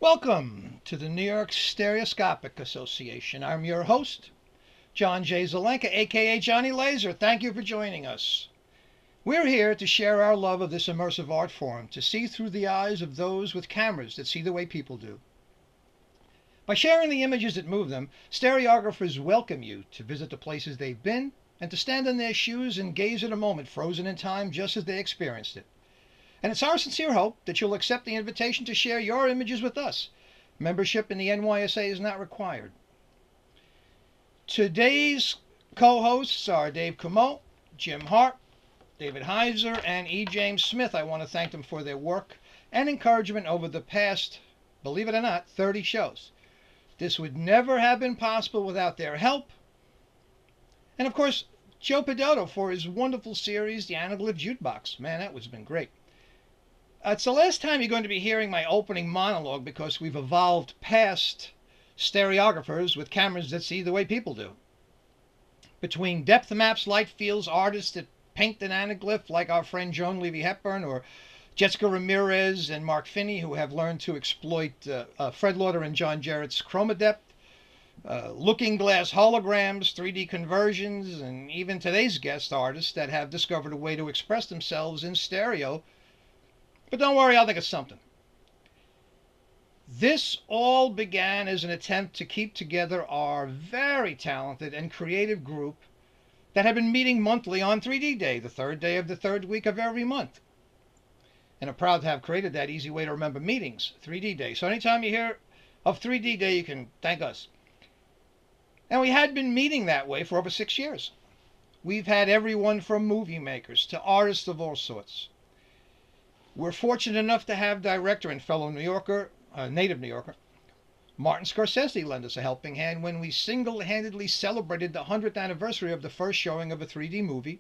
Welcome to the New York Stereoscopic Association. I'm your host, John J. Zelenka, aka Johnny Laser. Thank you for joining us. We're here to share our love of this immersive art form, to see through the eyes of those with cameras that see the way people do. By sharing the images that move them, stereographers welcome you to visit the places they've been and to stand in their shoes and gaze at a moment frozen in time just as they experienced it. And it's our sincere hope that you'll accept the invitation to share your images with us. Membership in the NYSA is not required. Today's co-hosts are Dave Comeau, Jim Hart, David Heiser, and E. James Smith. I want to thank them for their work and encouragement over the past, believe it or not, 30 shows. This would never have been possible without their help. And of course, Joe Pedotto for his wonderful series, The ANAGLYPH Jukebox. Man, that has been great. It's the last time you're going to be hearing my opening monologue because we've evolved past stereographers with cameras that see the way people do. Between depth maps, light fields, artists that paint an anaglyph like our friend Joan Levy Hepburn or Jessica Ramirez and Mark Finney, who have learned to exploit Fred Lauder and John Jarrett's chroma depth, looking glass holograms, 3D conversions, and even today's guest artists that have discovered a way to express themselves in stereo. But don't worry, I'll think of something. This all began as an attempt to keep together our very talented and creative group that had been meeting monthly on 3D Day, the third day of the third week of every month. And I'm proud to have created that easy way to remember meetings, 3D Day. So anytime you hear of 3D Day, you can thank us. And we had been meeting that way for over 6 years. We've had everyone from movie makers to artists of all sorts. We're fortunate enough to have director and fellow New Yorker, native New Yorker, Martin Scorsese lend us a helping hand when we single-handedly celebrated the 100th anniversary of the first showing of a 3D movie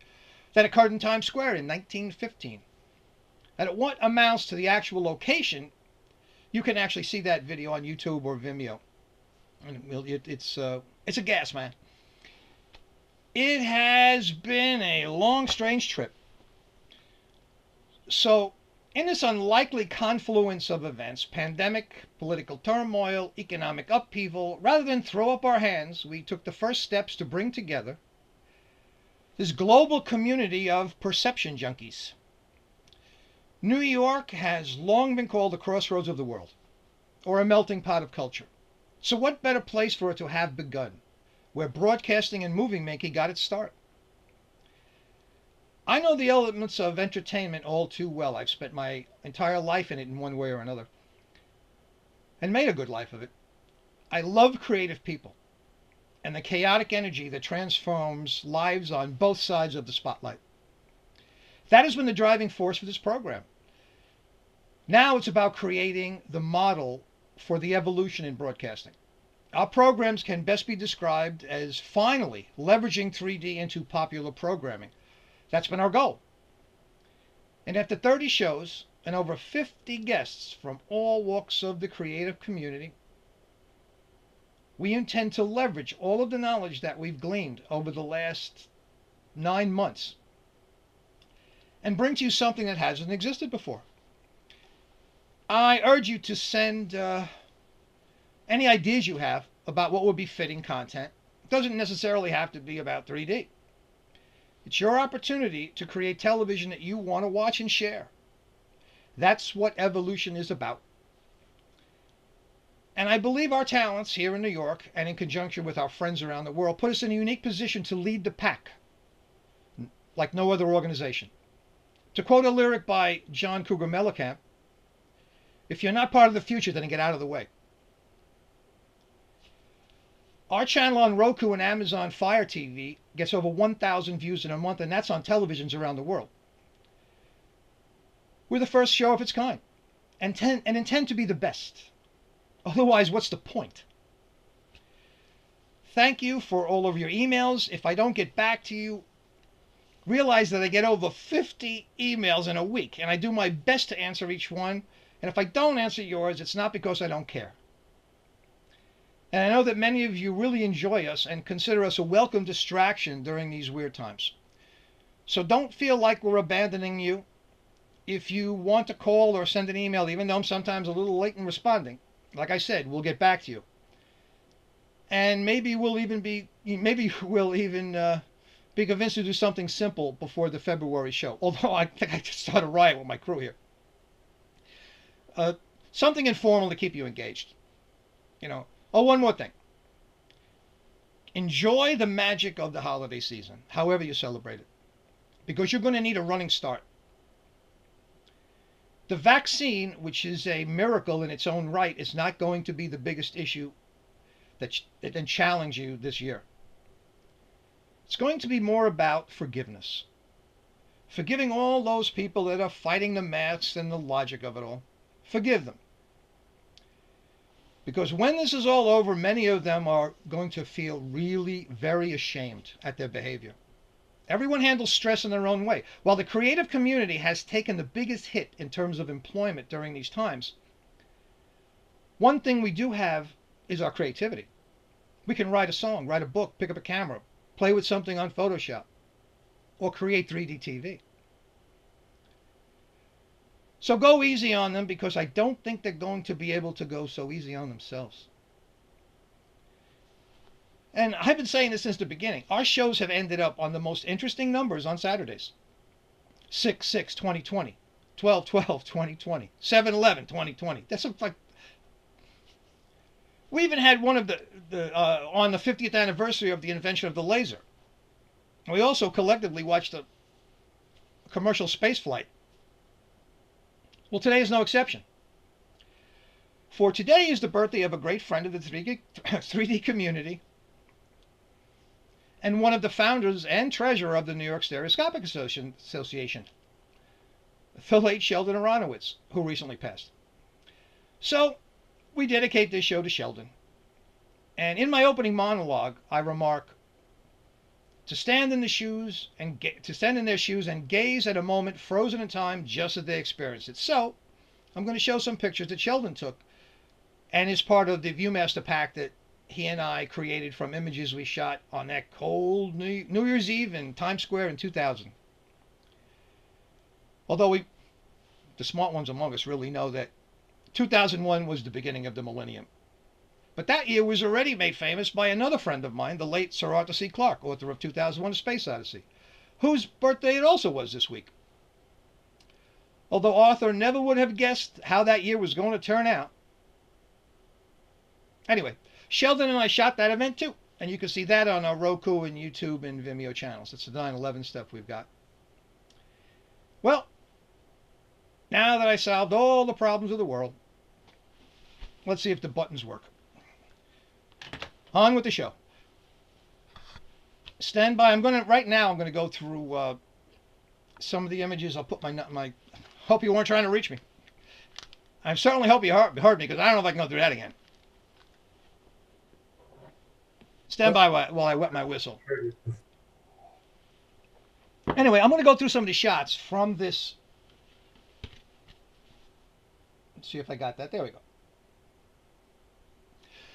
that occurred in Times Square in 1915. And at what amounts to the actual location, you can actually see that video on YouTube or Vimeo. And it's a gas, man. It has been a long, strange trip. So, in this unlikely confluence of events, pandemic, political turmoil, economic upheaval, rather than throw up our hands, we took the first steps to bring together this global community of perception junkies. New York has long been called the crossroads of the world, or a melting pot of culture. So what better place for it to have begun, where broadcasting and movie making got its start? I know the elements of entertainment all too well. I've spent my entire life in it in one way or another, and made a good life of it. I love creative people, and the chaotic energy that transforms lives on both sides of the spotlight. That has been the driving force for this program. Now it's about creating the model for the evolution in broadcasting. Our programs can best be described as finally leveraging 3D into popular programming. That's been our goal. And after 30 shows and over 50 guests from all walks of the creative community, we intend to leverage all of the knowledge that we've gleaned over the last 9 months and bring to you something that hasn't existed before. I urge you to send any ideas you have about what would be fitting content. It doesn't necessarily have to be about 3D. It's your opportunity to create television that you want to watch and share. That's what evolution is about. And I believe our talents here in New York and in conjunction with our friends around the world put us in a unique position to lead the pack like no other organization. To quote a lyric by John Cougar Mellencamp, if you're not part of the future, then get out of the way. Our channel on Roku and Amazon Fire TV gets over 1,000 views in a month, and that's on televisions around the world. We're the first show of its kind, and intend to be the best. Otherwise, what's the point? Thank you for all of your emails. If I don't get back to you, realize that I get over 50 emails in a week, and I do my best to answer each one. And if I don't answer yours, it's not because I don't care. And I know that many of you really enjoy us and consider us a welcome distraction during these weird times. So don't feel like we're abandoning you. If you want to call or send an email, even though I'm sometimes a little late in responding, Like I said, we'll get back to you. And maybe we'll even be convinced to do something simple before the February show. Although I think I just started a riot with my crew here. Something informal to keep you engaged. You know. Oh, one more thing. Enjoy the magic of the holiday season, however you celebrate it, because you're going to need a running start. The vaccine, which is a miracle in its own right, is not going to be the biggest issue that can challenge you this year. It's going to be more about forgiveness. Forgiving all those people that are fighting the masks and the logic of it all. Forgive them. Because when this is all over, many of them are going to feel really very ashamed at their behavior. Everyone handles stress in their own way. While the creative community has taken the biggest hit in terms of employment during these times, one thing we do have is our creativity. We can write a song, write a book, pick up a camera, play with something on Photoshop, or create 3D TV. So go easy on them, because I don't think they're going to be able to go so easy on themselves. And I've been saying this since the beginning. Our shows have ended up on the most interesting numbers on Saturdays. 6/6/2020, 12/12/2020, 7/11/2020. That's like, we even had one of on the 50th anniversary of the invention of the laser. We also collectively watched a commercial space flight. Well, today is no exception. For today is the birthday of a great friend of the 3D community, and one of the founders and treasurer of the New York Stereoscopic Association, the late Sheldon Aronowitz, who recently passed. So we dedicate this show to Sheldon. And in my opening monologue, I remark, to stand in their shoes and gaze at a moment frozen in time just as they experienced it. So I'm going to show some pictures that Sheldon took, and is part of the ViewMaster pack that he and I created from images we shot on that cold New Year's Eve in Times Square in 2000. Although the smart ones among us really know that 2001 was the beginning of the millennium. But that year was already made famous by another friend of mine, the late Sir Arthur C. Clarke, author of 2001: A Space Odyssey, whose birthday it also was this week. Although Arthur never would have guessed how that year was going to turn out. Anyway, Sheldon and I shot that event too, and you can see that on our Roku and YouTube and Vimeo channels. It's the 9/11 stuff we've got. Well, now that I solved all the problems of the world, let's see if the buttons work. On with the show. Stand by. Right now I'm going to go through some of the images. I'll put my hope you weren't trying to reach me. I certainly hope you heard me, because I don't know if I can go through that again. Stand by while I wet my whistle. Anyway, I'm going to go through some of the shots from this. Let's see if I got that. There we go.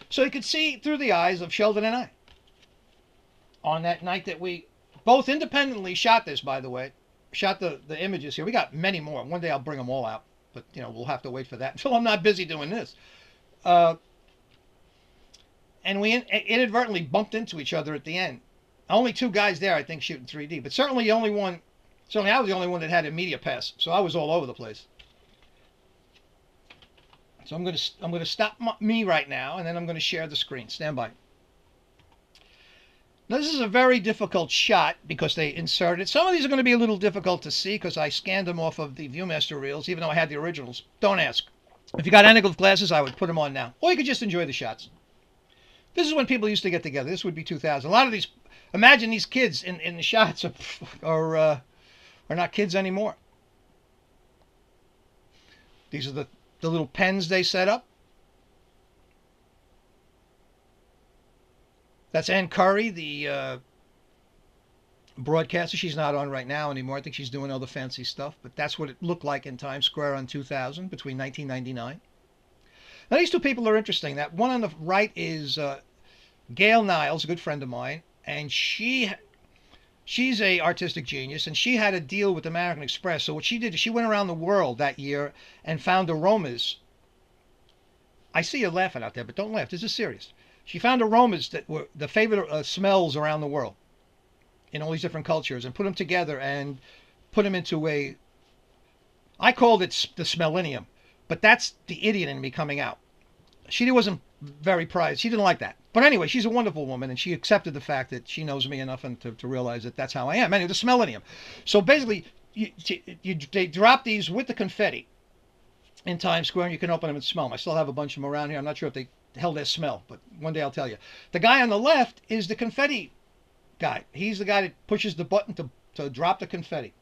So you could see through the eyes of Sheldon and I on that night that we both independently shot this, by the way. Shot the images here. We got many more. One day I'll bring them all out. But, you know, we'll have to wait for that until I'm not busy doing this. And we inadvertently bumped into each other at the end. Only two guys there, I think, shooting 3D. But certainly I was the only one that had a media pass. So I was all over the place. So I'm going to stop me right now, and then I'm going to share the screen. Stand by. Now this is a very difficult shot because they inserted. Some of these are going to be a little difficult to see because I scanned them off of the ViewMaster reels, even though I had the originals. Don't ask. If you got anaglyph glasses, I would put them on now. Or you could just enjoy the shots. This is when people used to get together. This would be 2000. A lot of these, imagine these kids in the shots are not kids anymore. These are the little pens they set up. That's Ann Curry, the broadcaster. She's not on right now anymore. I think she's doing all the fancy stuff. But that's what it looked like in Times Square on 2000, between 1999. Now, these two people are interesting. That one on the right is Gail Niles, a good friend of mine. And she's a artistic genius, and she had a deal with American Express. So what she did is she went around the world that year and found aromas. I see you laughing out there, but don't laugh. This is serious. She found aromas that were the favorite smells around the world in all these different cultures and put them together and put them into a. I called it the smellinium, but that's the idiot in me coming out. She wasn't very prized. She didn't like that. But anyway, she's a wonderful woman, and she accepted the fact that she knows me enough and to realize that that's how I am. Anyway, the smellinium. So basically, they drop these with the confetti in Times Square, and you can open them and smell them. I still have a bunch of them around here. I'm not sure if they held their smell, but one day I'll tell you. The guy on the left is the confetti guy. He's the guy that pushes the button to drop the confetti.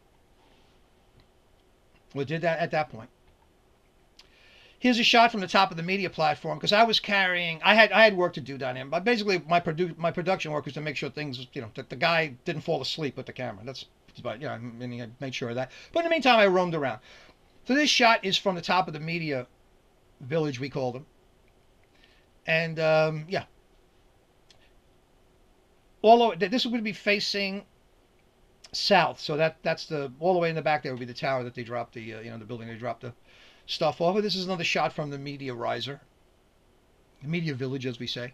We did that at that point. Here's a shot from the top of the media platform because I was carrying. I had work to do down here. But basically, my production work was to make sure things, that the guy didn't fall asleep with the camera. That's about, I mean, I made sure of that. But in the meantime, I roamed around. So this shot is from the top of the media village, we called them. And yeah, this would be facing south. So that's all the way in the back. There would be the tower that they dropped the the building they dropped the stuff over. This is another shot from the media riser, the media village, as we say.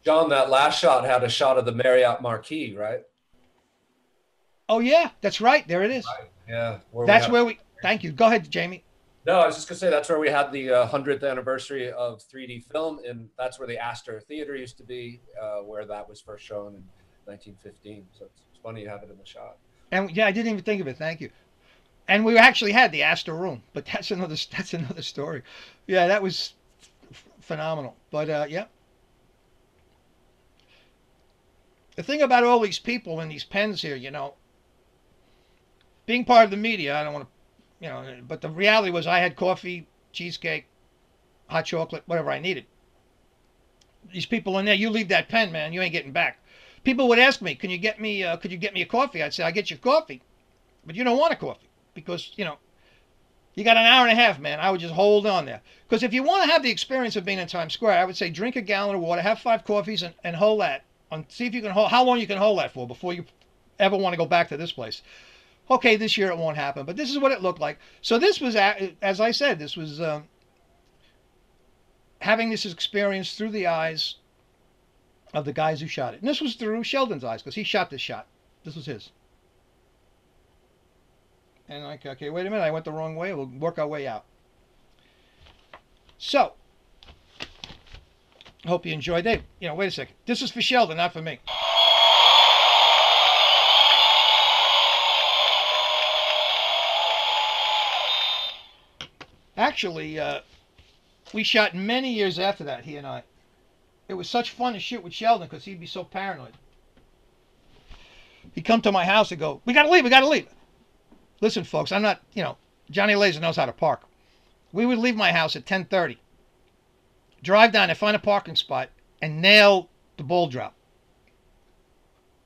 John, that last shot had a shot of the Marriott Marquis, right? Oh yeah, that's right. There it is. Right. Yeah, that's where we. Thank you. Go ahead, Jamie. No, I was just gonna say that's where we had the 100th anniversary of 3D film, and that's where the Astor Theater used to be, where that was first shown in 1915. So it's funny you have it in the shot. And yeah, I didn't even think of it. Thank you. And we actually had the Astor room, but that's another story. Yeah, that was phenomenal. But yeah. The thing about all these people and these pens here, being part of the media, I don't want to, but the reality was I had coffee, cheesecake, hot chocolate, whatever I needed. These people in there, you leave that pen, man, you ain't getting back. People would ask me, could you get me a coffee? I'd say, I get you coffee, but you don't want a coffee because, you got an hour and a half, man. I would just hold on there. Because if you want to have the experience of being in Times Square, I would say drink a gallon of water, have 5 coffees, and hold that. See if you can hold, how long you can hold that for before you ever want to go back to this place. Okay, this year it won't happen, but this is what it looked like. So this was, as I said, this was having this experience through the eyes of the guys who shot it. And this was through Sheldon's eyes because he shot this shot. This was his. And like, okay, wait a minute, I went the wrong way. We'll work our way out. So, hope you enjoyed it. Wait a second. This is for Sheldon, not for me. Actually, we shot many years after that, he and I. It was such fun to shoot with Sheldon because he'd be so paranoid. He'd come to my house and go, we gotta leave. Listen, folks, I'm not, Johnny Laser knows how to park. We would leave my house at 10:30, drive down and find a parking spot, and nail the ball drop.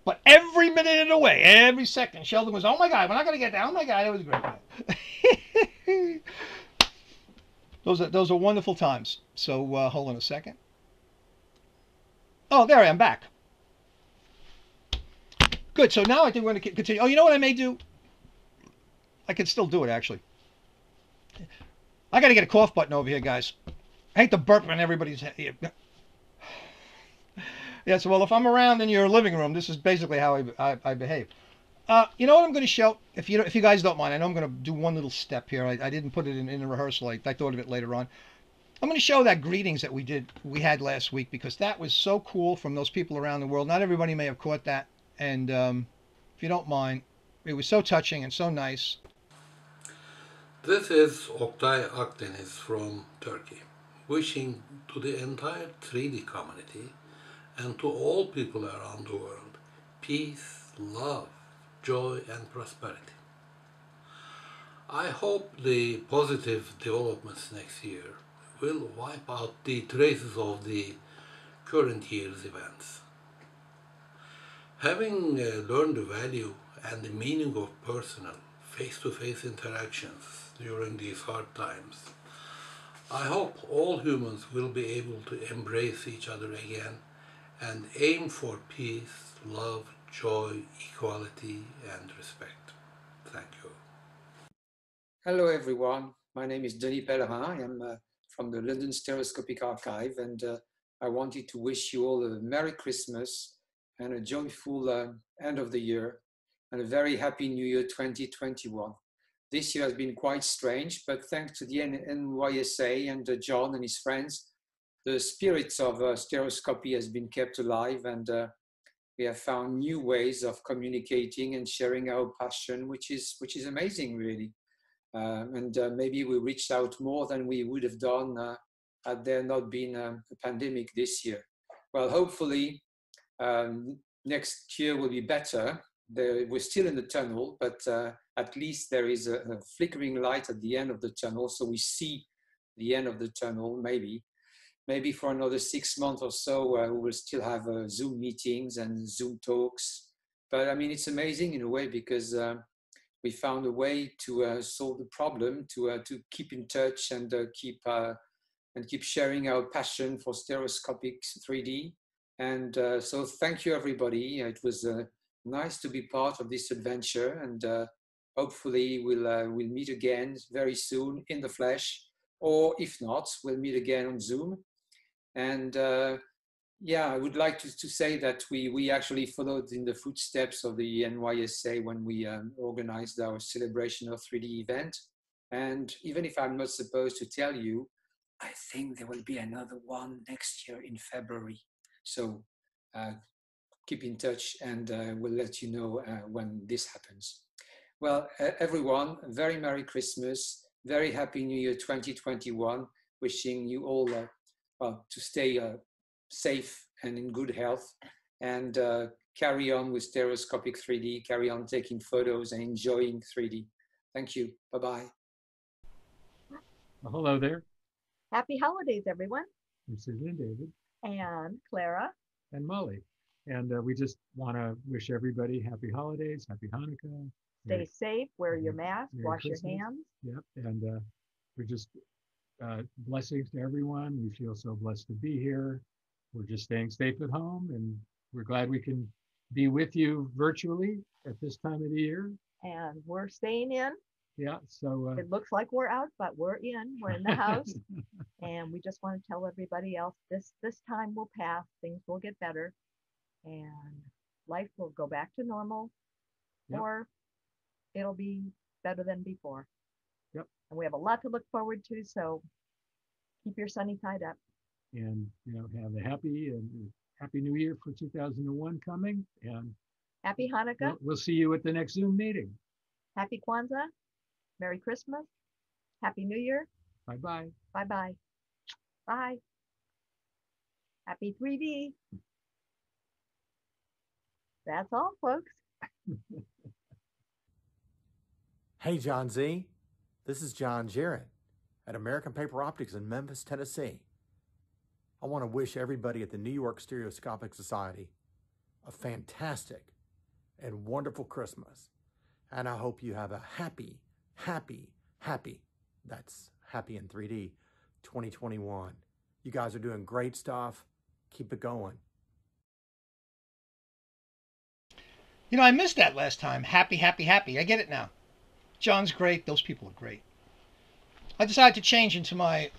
But every minute of the way, every second, Sheldon was, oh my God, we're not going to get that. Oh my God, it was great. Those are wonderful times. So hold on a second. Oh, there I am back. Good. So now I think we're going to continue. Oh, you know what I may do? I can still do it, actually. I got to get a cough button over here, guys. I hate to burp on everybody's head. Yes, well, if I'm around in your living room, this is basically how I behave. You know what I'm going to show? If you guys don't mind, I know I'm going to do one little step here. I didn't put it in the rehearsal. I thought of it later on. I'm going to show that greetings that we had last week because that was so cool from those people around the world. Not everybody may have caught that, and if you don't mind, it was so touching and so nice. This is Oktay Akdeniz from Turkey, wishing to the entire 3D community and to all people around the world peace, love, joy and prosperity. I hope the positive developments next year will wipe out the traces of the current year's events. Having learned the value and the meaning of personal, face-to-face interactions during these hard times, I hope all humans will be able to embrace each other again and aim for peace, love, joy, equality and respect. Thank you. Hello everyone, my name is Denis Pellerin. I am from the London Stereoscopic Archive, and I wanted to wish you all a Merry Christmas and a joyful end of the year, and a very happy New Year 2021. This year has been quite strange, but thanks to the NYSA and John and his friends, the spirit of stereoscopy has been kept alive, and we have found new ways of communicating and sharing our passion, which is amazing, really. Maybe we reached out more than we would have done had there not been a pandemic this year. Well, hopefully next year will be better. We're still in the tunnel, but at least there is a flickering light at the end of the tunnel. So we see the end of the tunnel, maybe for another 6 months or so, we will still have Zoom meetings and Zoom talks. But I mean, it's amazing in a way, because we found a way to solve the problem, to keep in touch and keep sharing our passion for stereoscopic 3D. And so thank you, everybody. It was nice to be part of this adventure, and hopefully we'll meet again very soon in the flesh, or if not, we'll meet again on Zoom. And yeah, I would like to say that we actually followed in the footsteps of the NYSA when we organized our celebration of 3D event. And even if I'm not supposed to tell you, I think there will be another one next year in February. So keep in touch, and we'll let you know when this happens. Well, everyone, very Merry Christmas, very Happy New Year 2021. Wishing you all well, to stay safe and in good health, and carry on with stereoscopic 3D, carry on taking photos and enjoying 3D. Thank you. Bye-bye. Well, hello there. Happy holidays, everyone. This is David. And Clara. And Molly. And we just want to wish everybody happy holidays, happy Hanukkah. Stay safe, wear your mask, wash your hands. Yep. And we're just blessings to everyone. We feel so blessed to be here. We're just staying safe at home, and we're glad we can be with you virtually at this time of the year. And we're staying in. Yeah, so it looks like we're out, but we're in the house. And we just want to tell everybody else this time will pass, things will get better, and life will go back to normal. Yep. Or it'll be better than before. Yep. And we have a lot to look forward to, so keep your sunny side up. And have a happy New Year for 2001 coming, and happy Hanukkah. We'll see you at the next Zoom meeting. Happy Kwanzaa. Merry Christmas. Happy New Year. Bye-bye. Bye-bye. Bye. Happy 3D. That's all, folks. Hey, John Z. This is John Jarrett at American Paper Optics in Memphis, Tennessee. I want to wish everybody at the New York Stereoscopic Society a fantastic and wonderful Christmas. And I hope you have a happy, that's happy in 3D, 2021. You guys are doing great stuff. Keep it going. I missed that last time. Happy. I get it now. John's great. Those people are great. I decided to change into my...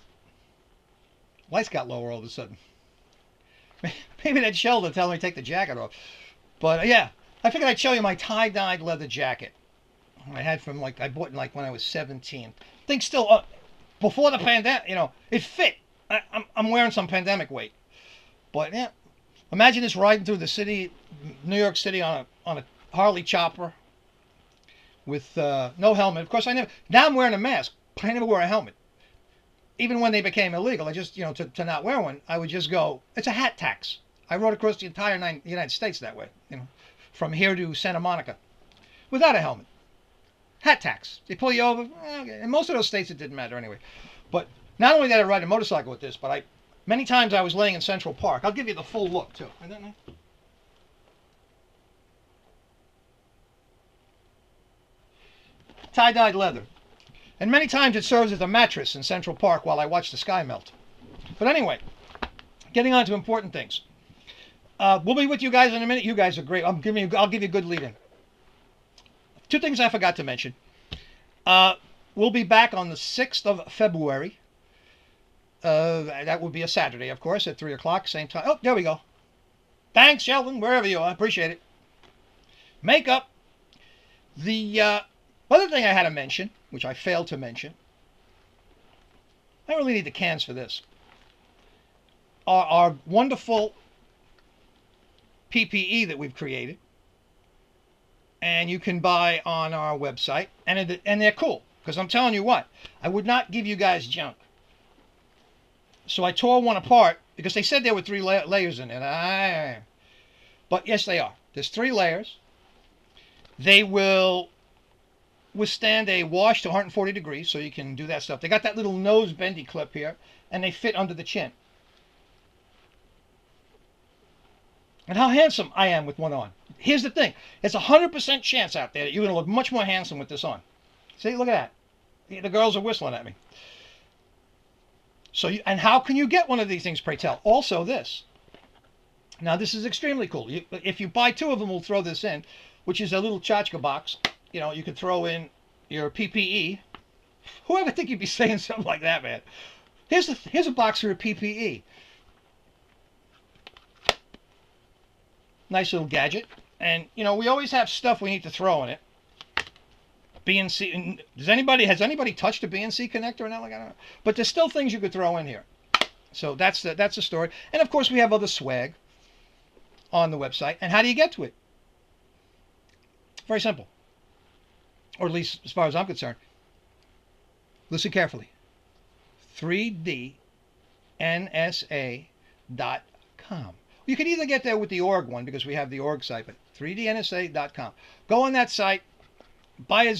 Lights got lower all of a sudden. Maybe that Sheldon telling me to take the jacket off. But yeah, I figured I'd show you my tie-dyed leather jacket. I had from I bought it when I was 17. Thing still, before the pandemic, it fit. I'm wearing some pandemic weight. But yeah, imagine this riding through the city, New York City on a Harley chopper with no helmet. Of course, now I'm wearing a mask, but I never wear a helmet. Even when they became illegal, I just, to not wear one, I would just go, it's a hat tax. I rode across the entire United States that way, from here to Santa Monica, without a helmet. Hat tax. They pull you over. Okay. In most of those states, it didn't matter anyway. But not only did I ride a motorcycle with this, but many times I was laying in Central Park. I'll give you the full look, too. Tie-dyed leather. And many times it serves as a mattress in Central Park while I watch the sky melt. But anyway, getting on to important things. We'll be with you guys in a minute. You guys are great. I'll give you a good lead-in. Two things I forgot to mention. We'll be back on the 6th of February That would be a Saturday, of course, at 3 o'clock, same time. Oh, there we go. Thanks, Sheldon, wherever you are. I appreciate it. Makeup. The other thing I had to mention, which I failed to mention, I really need the cans for this, are our wonderful PPE that we've created. And you can buy on our website. And they're cool. Because I'm telling you what, I would not give you guys junk. So I tore one apart because they said there were 3 layers in it. But yes, they are. There's 3 layers. They will withstand a wash to 140 degrees, so you can do that stuff. They got that little nose bendy clip here, and they fit under the chin. And how handsome I am with one on. Here's the thing. It's 100% chance out there that you're going to look much more handsome with this on. See, look at that. The girls are whistling at me. So, and how can you get one of these things, pray tell? Also this. Now, this is extremely cool. If you buy 2 of them, we'll throw this in, which is a little tchotchke box. You know, you can throw in your PPE. Whoever think you'd be saying something like that, man? Here's a box for a PPE. Nice little gadget. And, you know, we always have stuff we need to throw in it. BNC. Has anybody touched a BNC connector or not? Like, I don't know. But there's still things you could throw in here. So that's the story. And, of course, we have other swag on the website. And how do you get to it? Very simple. Or at least as far as I'm concerned. Listen carefully. 3dnsa.com. You can either get there with the org one because we have the org site, but 3dnsa.com. Go on that site. Buy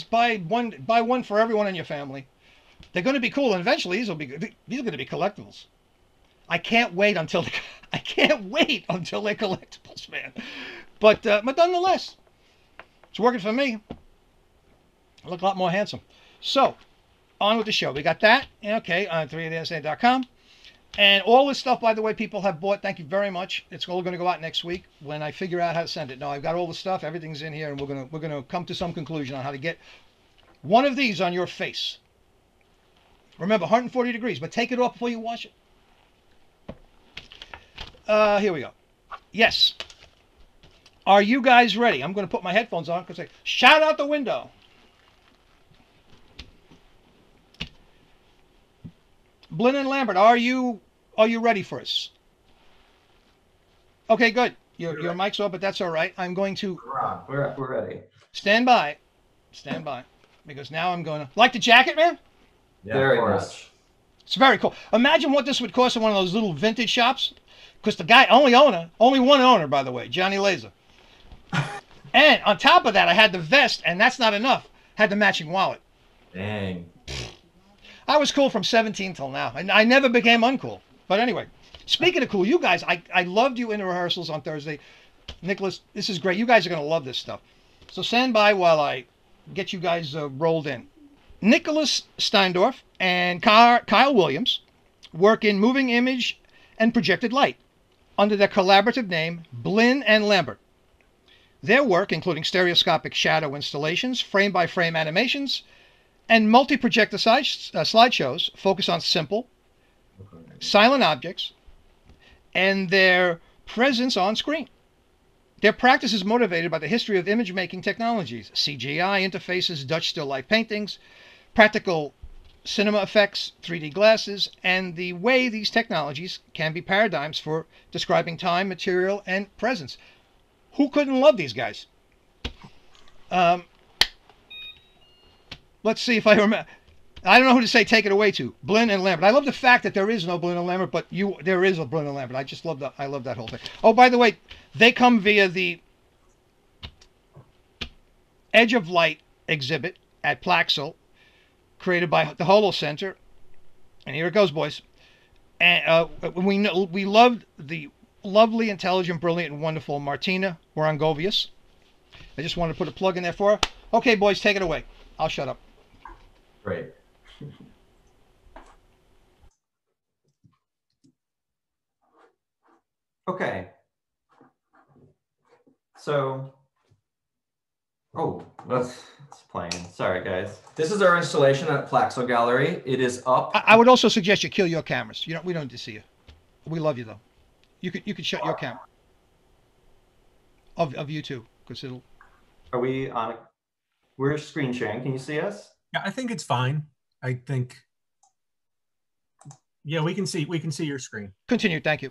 one for everyone in your family. They're going to be cool, and eventually these are going to be collectibles. I can't wait until they're collectibles, man. But nonetheless, it's working for me. I look a lot more handsome. So, on with the show. We got that, okay, on 3dnsa.com. And all this stuff, by the way, people have bought. Thank you very much. It's all going to go out next week when I figure out how to send it. No, I've got all the stuff. Everything's in here, and we're going to come to some conclusion on how to get one of these on your face. Remember, 140 degrees, but take it off before you wash it. Here we go. Yes. Are you guys ready? I'm going to put my headphones on because shout out the window. Blinn and Lambert, are you ready for us? Okay, good. Your mic's off, but that's all right. I'm going to. We're ready. Stand by, because now I'm going to like the jacket, man. Yeah, very much. It's very cool. Imagine what this would cost in one of those little vintage shops, because the guy only one owner, by the way, Johnny Laser. And on top of that, I had the vest, and that's not enough. Had the matching wallet. Dang. I was cool from 17 till now. And I never became uncool. But anyway, speaking of cool, you guys, I loved you in the rehearsals on Thursday. Nicholas, this is great. You guys are going to love this stuff. So stand by while I get you guys rolled in. Nicholas Steindorf and Kyle Williams work in moving image and projected light under their collaborative name, Blinn and Lambert. Their work, including stereoscopic shadow installations, frame-by-frame animations, and multi-projector slideshows, focus on simple, silent objects and their presence on screen. Their practice is motivated by the history of image-making technologies, CGI interfaces, Dutch still life paintings, practical cinema effects, 3D glasses, and the way these technologies can be paradigms for describing time, material, and presence. Who couldn't love these guys? Let's see if I remember. I don't know who to say take it away to. Blinn and Lambert. I love the fact that there is no Blinn and Lambert, but there is a Blinn and Lambert. I love that whole thing. Oh, by the way, they come via the Edge of Light exhibit at Plaxall, created by the HOLOCENTER. And here it goes, boys. And we loved the lovely, intelligent, brilliant, and wonderful Martina Warangovius. I just wanted to put a plug in there for her. Okay, boys, take it away. I'll shut up. Great. Okay. So, oh, It's playing. Sorry, guys. This is our installation at Plaxall Gallery. It is up. I would also suggest you kill your cameras. We don't need to see you. We love you though. You could shut your camera. Of you two, because it'll. Are we on? We're screen sharing. Can you see us? Yeah, I think it's fine. I think. Yeah, we can see your screen. Continue. Thank you.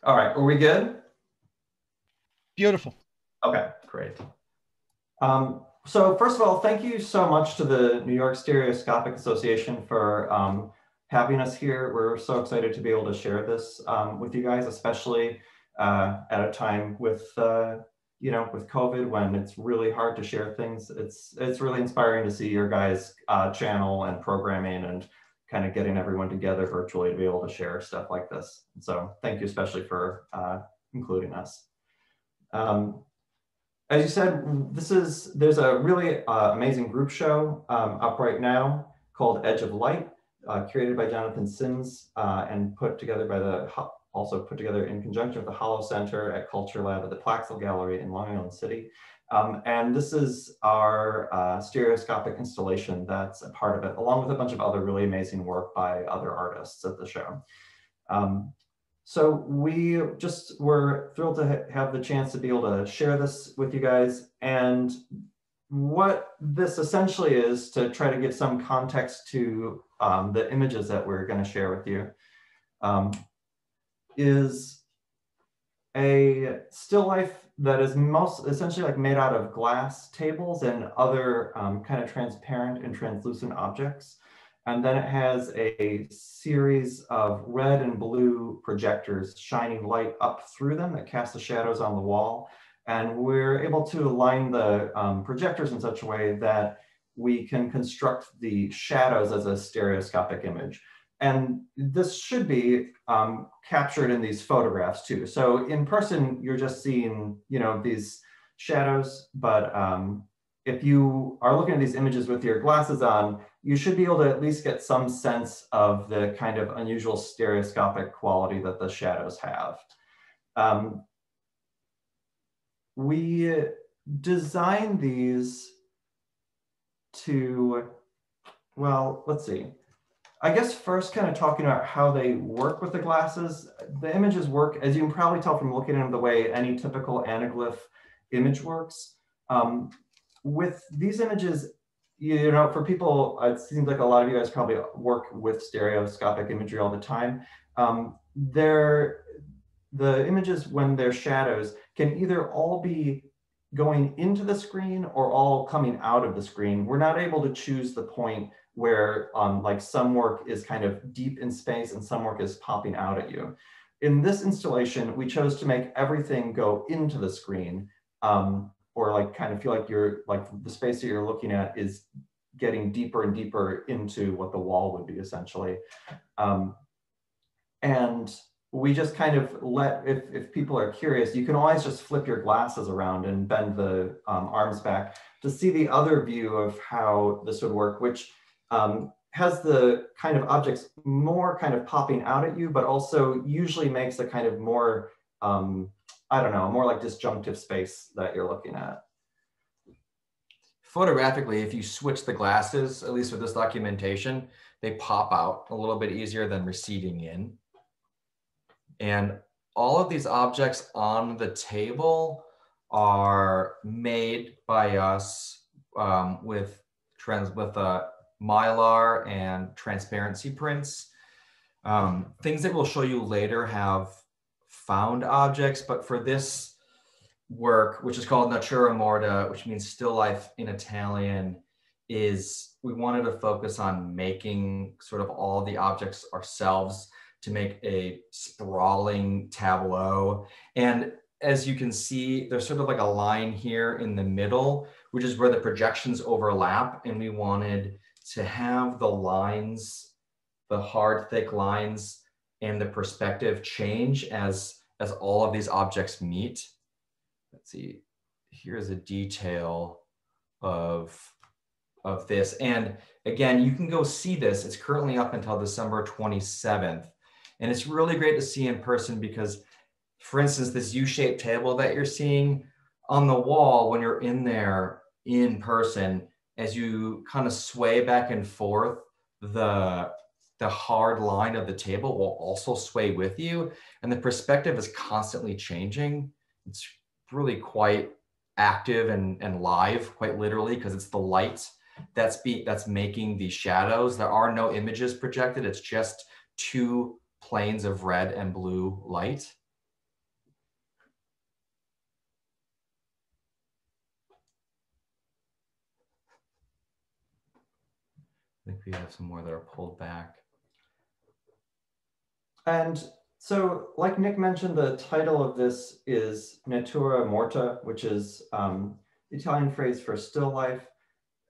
All right. Are we good? Beautiful. Okay, great. So first of all, thank you so much to the New York Stereoscopic Association for having us here. We're so excited to be able to share this with you guys, especially at a time with with COVID, when it's really hard to share things. It's really inspiring to see your guys' channel and programming and kind of getting everyone together virtually to be able to share stuff like this. So thank you especially for including us. As you said, there's a really amazing group show up right now called Edge of Light, curated by Jonathan Sims and put together by also put together in conjunction with the HoloCenter at Culture Lab at the Plaxall Gallery in Long Island City. And this is our stereoscopic installation that's a part of it, along with a bunch of other really amazing work by other artists at the show. So we're thrilled to have the chance to be able to share this with you guys. And what this essentially is, to try to give some context to the images that we're going to share with you, is a still life that is essentially like made out of glass tables and other kind of transparent and translucent objects. And then it has a series of red and blue projectors shining light up through them that cast the shadows on the wall. And we're able to align the projectors in such a way that we can construct the shadows as a stereoscopic image. And this should be captured in these photographs too. So in person, you're just seeing, these shadows, but if you are looking at these images with your glasses on, you should be able to at least get some sense of the kind of unusual stereoscopic quality that the shadows have. We designed these to, well, let's see. I guess first kind of talking about how they work with the glasses. The images work, as you can probably tell from looking at them, the way any typical anaglyph image works. With these images, for people, it seems like a lot of you guys probably work with stereoscopic imagery all the time. The images, when they're shadows, can either all be going into the screen or all coming out of the screen. We're not able to choose the point where like some work is kind of deep in space and some work is popping out at you. In this installation, we chose to make everything go into the screen, or like kind of feel like the space that you're looking at is getting deeper and deeper into what the wall would be essentially. And we just kind of if people are curious, you can always just flip your glasses around and bend the arms back to see the other view of how this would work, which has the kind of objects more kind of popping out at you, but also usually makes a kind of more, I don't know, more like disjunctive space that you're looking at. Photographically, if you switch the glasses, at least with this documentation, they pop out a little bit easier than receding in. And all of these objects on the table are made by us with Mylar and transparency prints. Things that we'll show you later have found objects, but for this work, which is called Natura Morta, which means still life in Italian, we wanted to focus on making sort of all the objects ourselves to make a sprawling tableau. And as you can see, there's sort of like a line here in the middle, which is where the projections overlap. And we wanted to have the lines, the hard, thick lines, and the perspective change as all of these objects meet. Let's see, here's a detail of this. And again, you can go see this. It's currently up until December 27th. And it's really great to see in person because, for instance, this U-shaped table that you're seeing on the wall, when you're in there, in person, as you kind of sway back and forth, the hard line of the table will also sway with you, and the perspective is constantly changing. It's really quite active and live, quite literally, because it's the light that's making the shadows. There are no images projected. It's just two planes of red and blue light. I think we have some more that are pulled back. And so, like Nick mentioned, the title of this is Natura Morta, which is the Italian phrase for still life.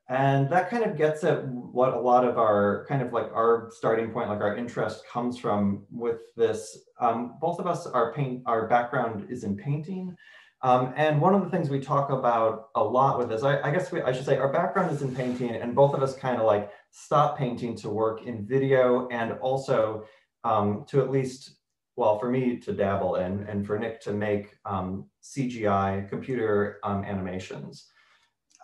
And that kind of gets at what a lot of our kind of like our starting point, like our interest comes from with this. Both of us, our background is in painting. And one of the things we talk about a lot with this, I guess I should say our background is in painting, and both of us kind of like stopped painting to work in video, and also to at least, well, for me to dabble in, and for Nick to make CGI computer animations.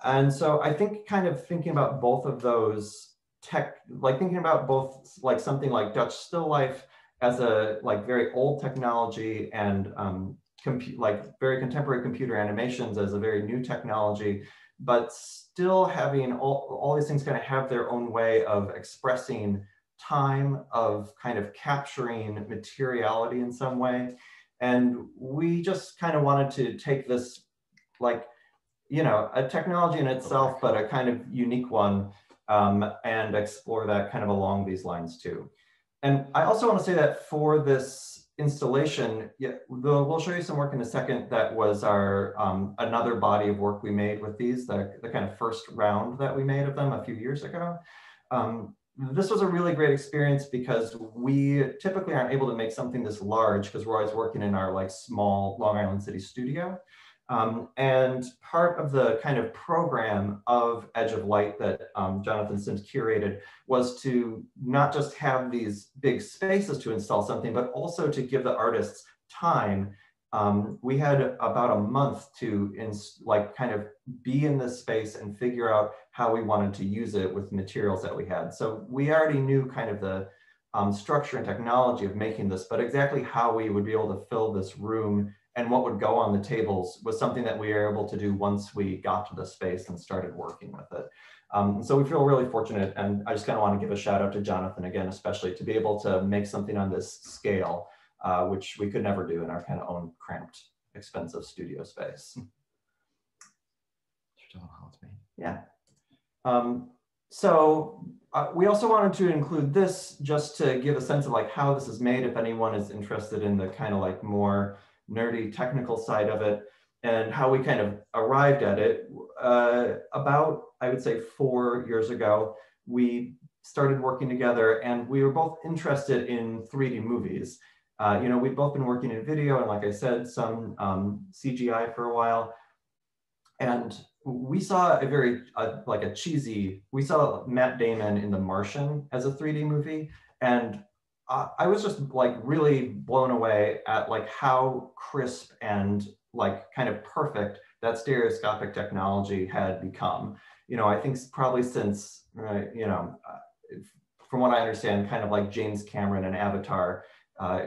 And so I think kind of thinking about both of those thinking about both like something like Dutch still life as a like very old technology, and like very contemporary computer animations as a very new technology, but still having all these things kind of have their own way of expressing time, of kind of capturing materiality in some way. And we just kind of wanted to take this, like, you know, a technology in itself, but a kind of unique one, and explore that kind of along these lines too. And I also want to say that for this installation, we'll show you some work in a second that was our another body of work we made with these, the kind of first round that we made of them a few years ago. This was a really great experience because we typically aren't able to make something this large because we're always working in our like small Long Island City studio. And part of the kind of program of Edge of Light that Jonathan Sims curated was to not just have these big spaces to install something, but also to give the artists time. We had about a month to kind of be in this space and figure out how we wanted to use it with materials that we had. So we already knew kind of the structure and technology of making this, but exactly how we would be able to fill this room and what would go on the tables was something that we were able to do once we got to the space and started working with it. So we feel really fortunate, and I just kind of want to give a shout out to Jonathan again, especially to be able to make something on this scale, which we could never do in our kind of own cramped, expensive studio space. Yeah. So we also wanted to include this just to give a sense of like how this is made, if anyone is interested in the kind of like more nerdy technical side of it, and how we kind of arrived at it. About, I would say 4 years ago, we started working together, and we were both interested in 3D movies. You know, we'd both been working in video, and like I said, some CGI for a while. And we saw a very, we saw Matt Damon in The Martian as a 3D movie. And I was just like really blown away at like how crisp and like kind of perfect that stereoscopic technology had become. You know, I think probably since, you know, from what I understand, kind of like James Cameron and Avatar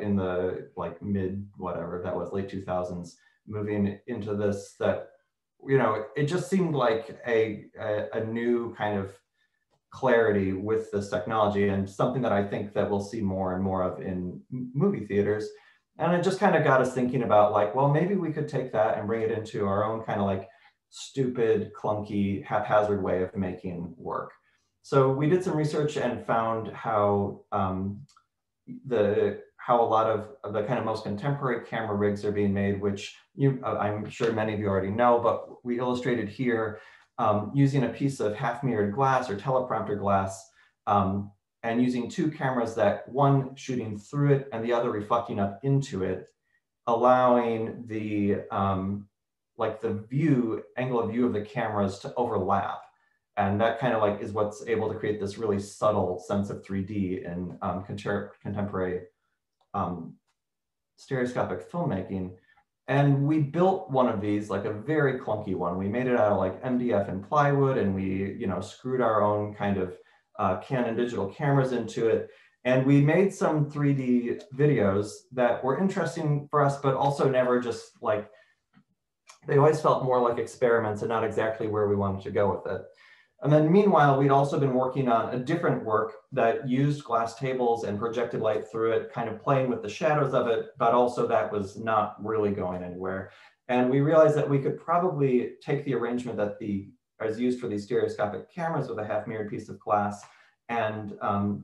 in the like mid, whatever, that was late 2000s, moving into this, that, you know, it just seemed like a new kind of clarity with this technology, and something that I think that we'll see more and more of in movie theaters. And it just kind of got us thinking about like, well, maybe we could take that and bring it into our own kind of like stupid, clunky, haphazard way of making work. So we did some research and found how how a lot of the kind of most contemporary camera rigs are being made, which I'm sure many of you already know, but we illustrated here using a piece of half-mirrored glass or teleprompter glass, and using two cameras, that one shooting through it and the other reflecting up into it, allowing the like the angle of view of the cameras to overlap. And that kind of like is what's able to create this really subtle sense of 3D in contemporary stereoscopic filmmaking. And we built one of these, like a very clunky one. We made it out of like MDF and plywood, and we, you know, screwed our own kind of Canon digital cameras into it. And we made some 3D videos that were interesting for us, but also never just like, they always felt more like experiments and not exactly where we wanted to go with it. And then meanwhile, we'd also been working on a different work that used glass tables and projected light through it, kind of playing with the shadows of it, but also that was not really going anywhere. And we realized that we could probably take the arrangement that is used for these stereoscopic cameras with a half mirrored piece of glass and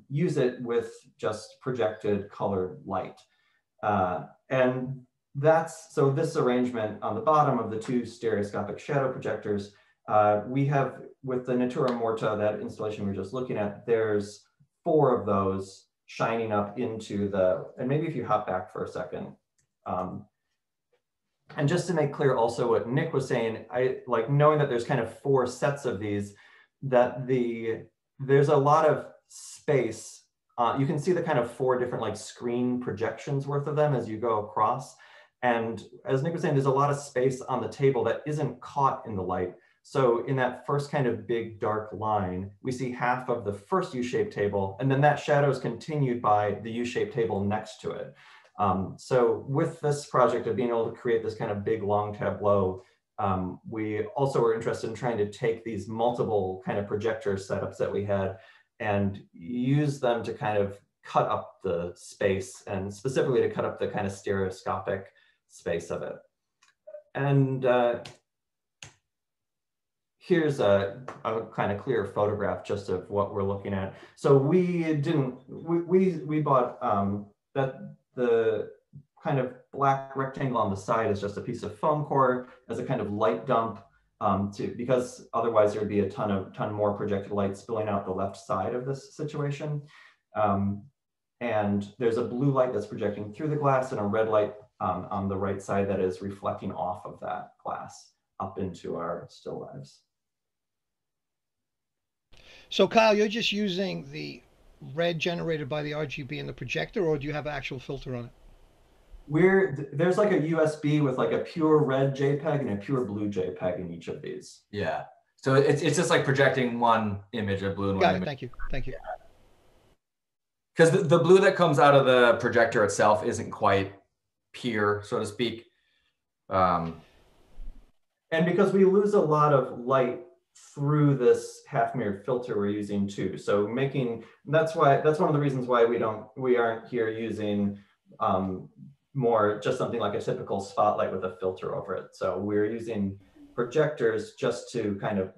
use it with just projected colored light. And so this arrangement on the bottom of the two stereoscopic shadow projectors, we have, with the Natura Morta, that installation we were just looking at, there's 4 of those shining up into and maybe if you hop back for a second. And just to make clear also what Nick was saying, I like knowing that there's kind of 4 sets of these, that there's a lot of space. You can see the kind of 4 different like screen projections worth of them as you go across. And as Nick was saying, there's a lot of space on the table that isn't caught in the light. So in that first kind of big dark line, we see half of the first U-shaped table, and then that shadow is continued by the U-shaped table next to it. So with this project of being able to create this kind of big long tableau, we also were interested in trying to take these multiple kind of projector setups that we had and use them to kind of cut up the space, and specifically to cut up the kind of stereoscopic space of it. And here's a kind of clear photograph just of what we're looking at. So we bought the kind of black rectangle on the side is just a piece of foam core as a kind of light dump, because otherwise there'd be a ton more projected light spilling out the left side of this situation. And there's a blue light that's projecting through the glass and a red light on the right side that is reflecting off of that glass up into our still lives. So Kyle, you're just using the red generated by the RGB in the projector, or do you have an actual filter on it? There's like a USB with like a pure red JPEG and a pure blue JPEG in each of these. Yeah. So it's just like projecting one image of blue and one image. Thank you. Thank you. Because the blue that comes out of the projector itself isn't quite pure, so to speak. And because we lose a lot of light through this half mirrored filter we're using too. So that's one of the reasons why we aren't here using more just something like a typical spotlight with a filter over it. So we're using projectors just to kind of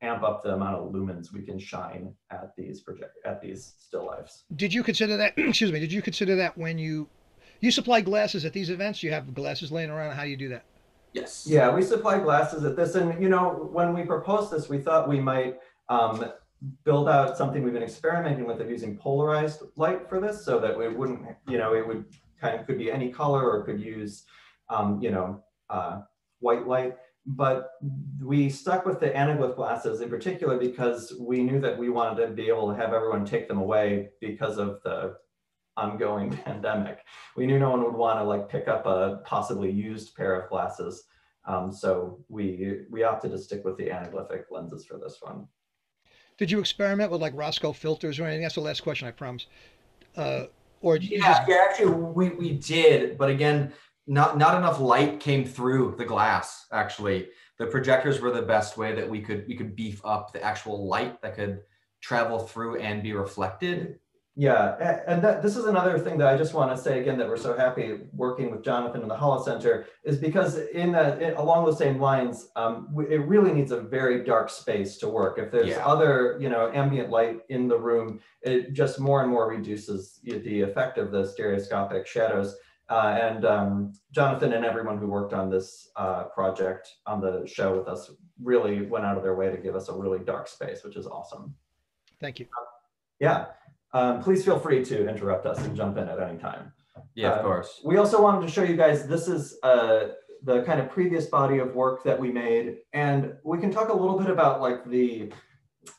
amp up the amount of lumens we can shine at these still lifes. Did you consider that, excuse me, did you consider that when you supply glasses at these events? You have glasses laying around? How do you do that? Yes. Yeah, we supply glasses at this. And, you know, when we proposed this, we thought we might build out something we've been experimenting with of using polarized light for this, so that we wouldn't, you know, it would could be any color or could use, white light. But we stuck with the anaglyph glasses in particular because we knew that we wanted to be able to have everyone take them away because of the ongoing pandemic. We knew no one would want to like pick up a possibly used pair of glasses. So we opted to stick with the anaglyphic lenses for this one. Did you experiment with like Roscoe filters or anything? That's the last question, I promise. Or did you actually we did, but again, not enough light came through the glass. Actually, the projectors were the best way that we could beef up the actual light that could travel through and be reflected. Yeah, and this is another thing that I just want to say again, that we're so happy working with Jonathan in the HoloCenter, is because along those same lines, it really needs a very dark space to work. If there's other, ambient light in the room, it just more and more reduces the effect of the stereoscopic shadows. And Jonathan and everyone who worked on this project on the show with us really went out of their way to give us a really dark space, which is awesome. Thank you. Yeah. Please feel free to interrupt us and jump in at any time. Yeah, of course. We also wanted to show you guys, this is the kind of previous body of work that we made. And we can talk a little bit about like the,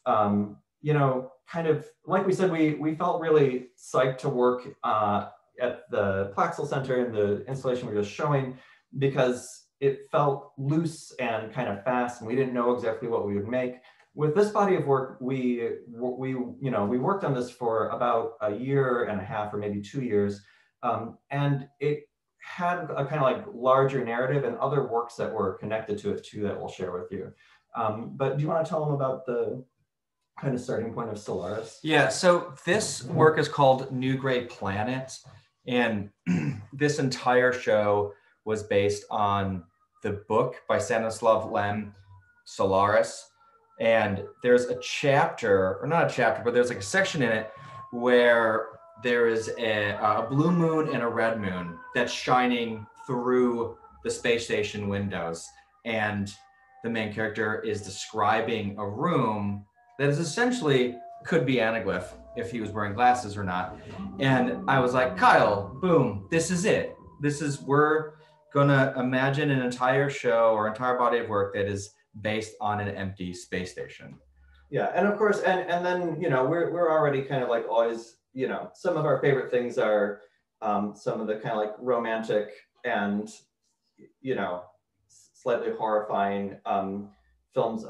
kind of, like we said, we felt really psyched to work at the Plaxall Center in the installation we were just showing. because it felt loose and kind of fast, and we didn't know exactly what we would make. With this body of work, we worked on this for about a year and a half, or maybe 2 years, and it had a kind of like larger narrative and other works that were connected to it too that we'll share with you. But do you want to tell them about the kind of starting point of Solaris? Yeah, so this work is called New Gray Planet, and this entire show was based on the book by Stanislav Lem, Solaris. And there's a chapter, or not a chapter, but there's like a section in it where there is a blue moon and a red moon that's shining through the space station windows. And the main character is describing a room that is essentially could be anaglyph if he was wearing glasses or not. And I was like, Kyle, boom, this is it. We're gonna imagine an entire show or entire body of work that is based on an empty space station. Yeah, and of course, and then, we're already kind of like always, some of our favorite things are some of the kind of like romantic and, slightly horrifying films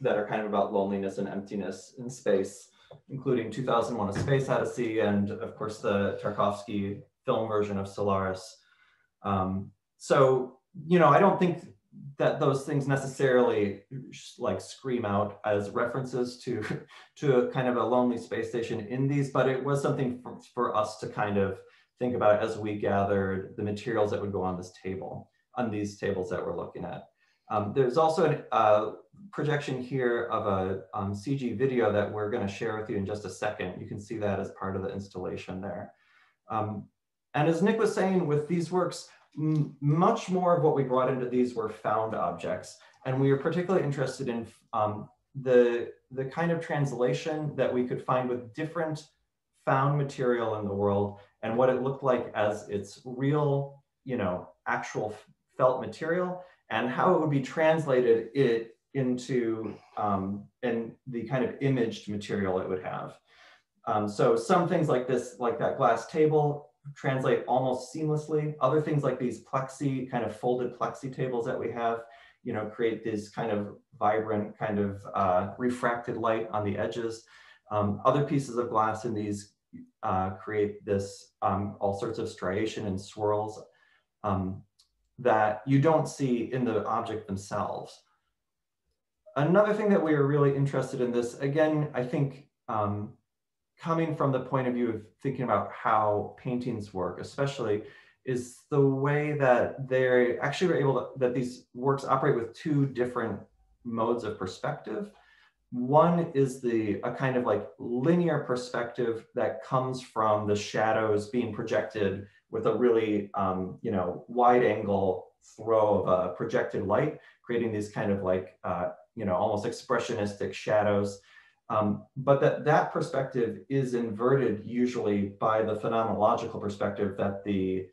that are kind of about loneliness and emptiness in space, including 2001: A Space Odyssey, and of course the Tarkovsky film version of Solaris. So, I don't think that those things necessarily like scream out as references to a kind of a lonely space station in these, but it was something for us to kind of think about as we gathered the materials that would go on this table, on these tables that we're looking at. There's also a projection here of a CG video that we're going to share with you in just a second. You can see that as part of the installation there. And as Nick was saying, with these works, much more of what we brought into these were found objects. And we were particularly interested in the kind of translation that we could find with different found material in the world and what it looked like as its real, actual felt material, and how it would be translated into and the kind of imaged material it would have. So some things like this, like that glass table, translate almost seamlessly. Other things like these plexi, kind of folded plexi tables that we have, create this kind of vibrant, kind of refracted light on the edges. Other pieces of glass in these create this all sorts of striation and swirls that you don't see in the object themselves. Another thing that we were really interested in this, again, I think coming from the point of view of thinking about how paintings work, especially, is the way that they actually were able to, that these works operate with two different modes of perspective. One is a kind of like linear perspective that comes from the shadows being projected with a really, wide angle throw of a projected light, creating these kind of like, almost expressionistic shadows. But that perspective is inverted usually by the phenomenological perspective that the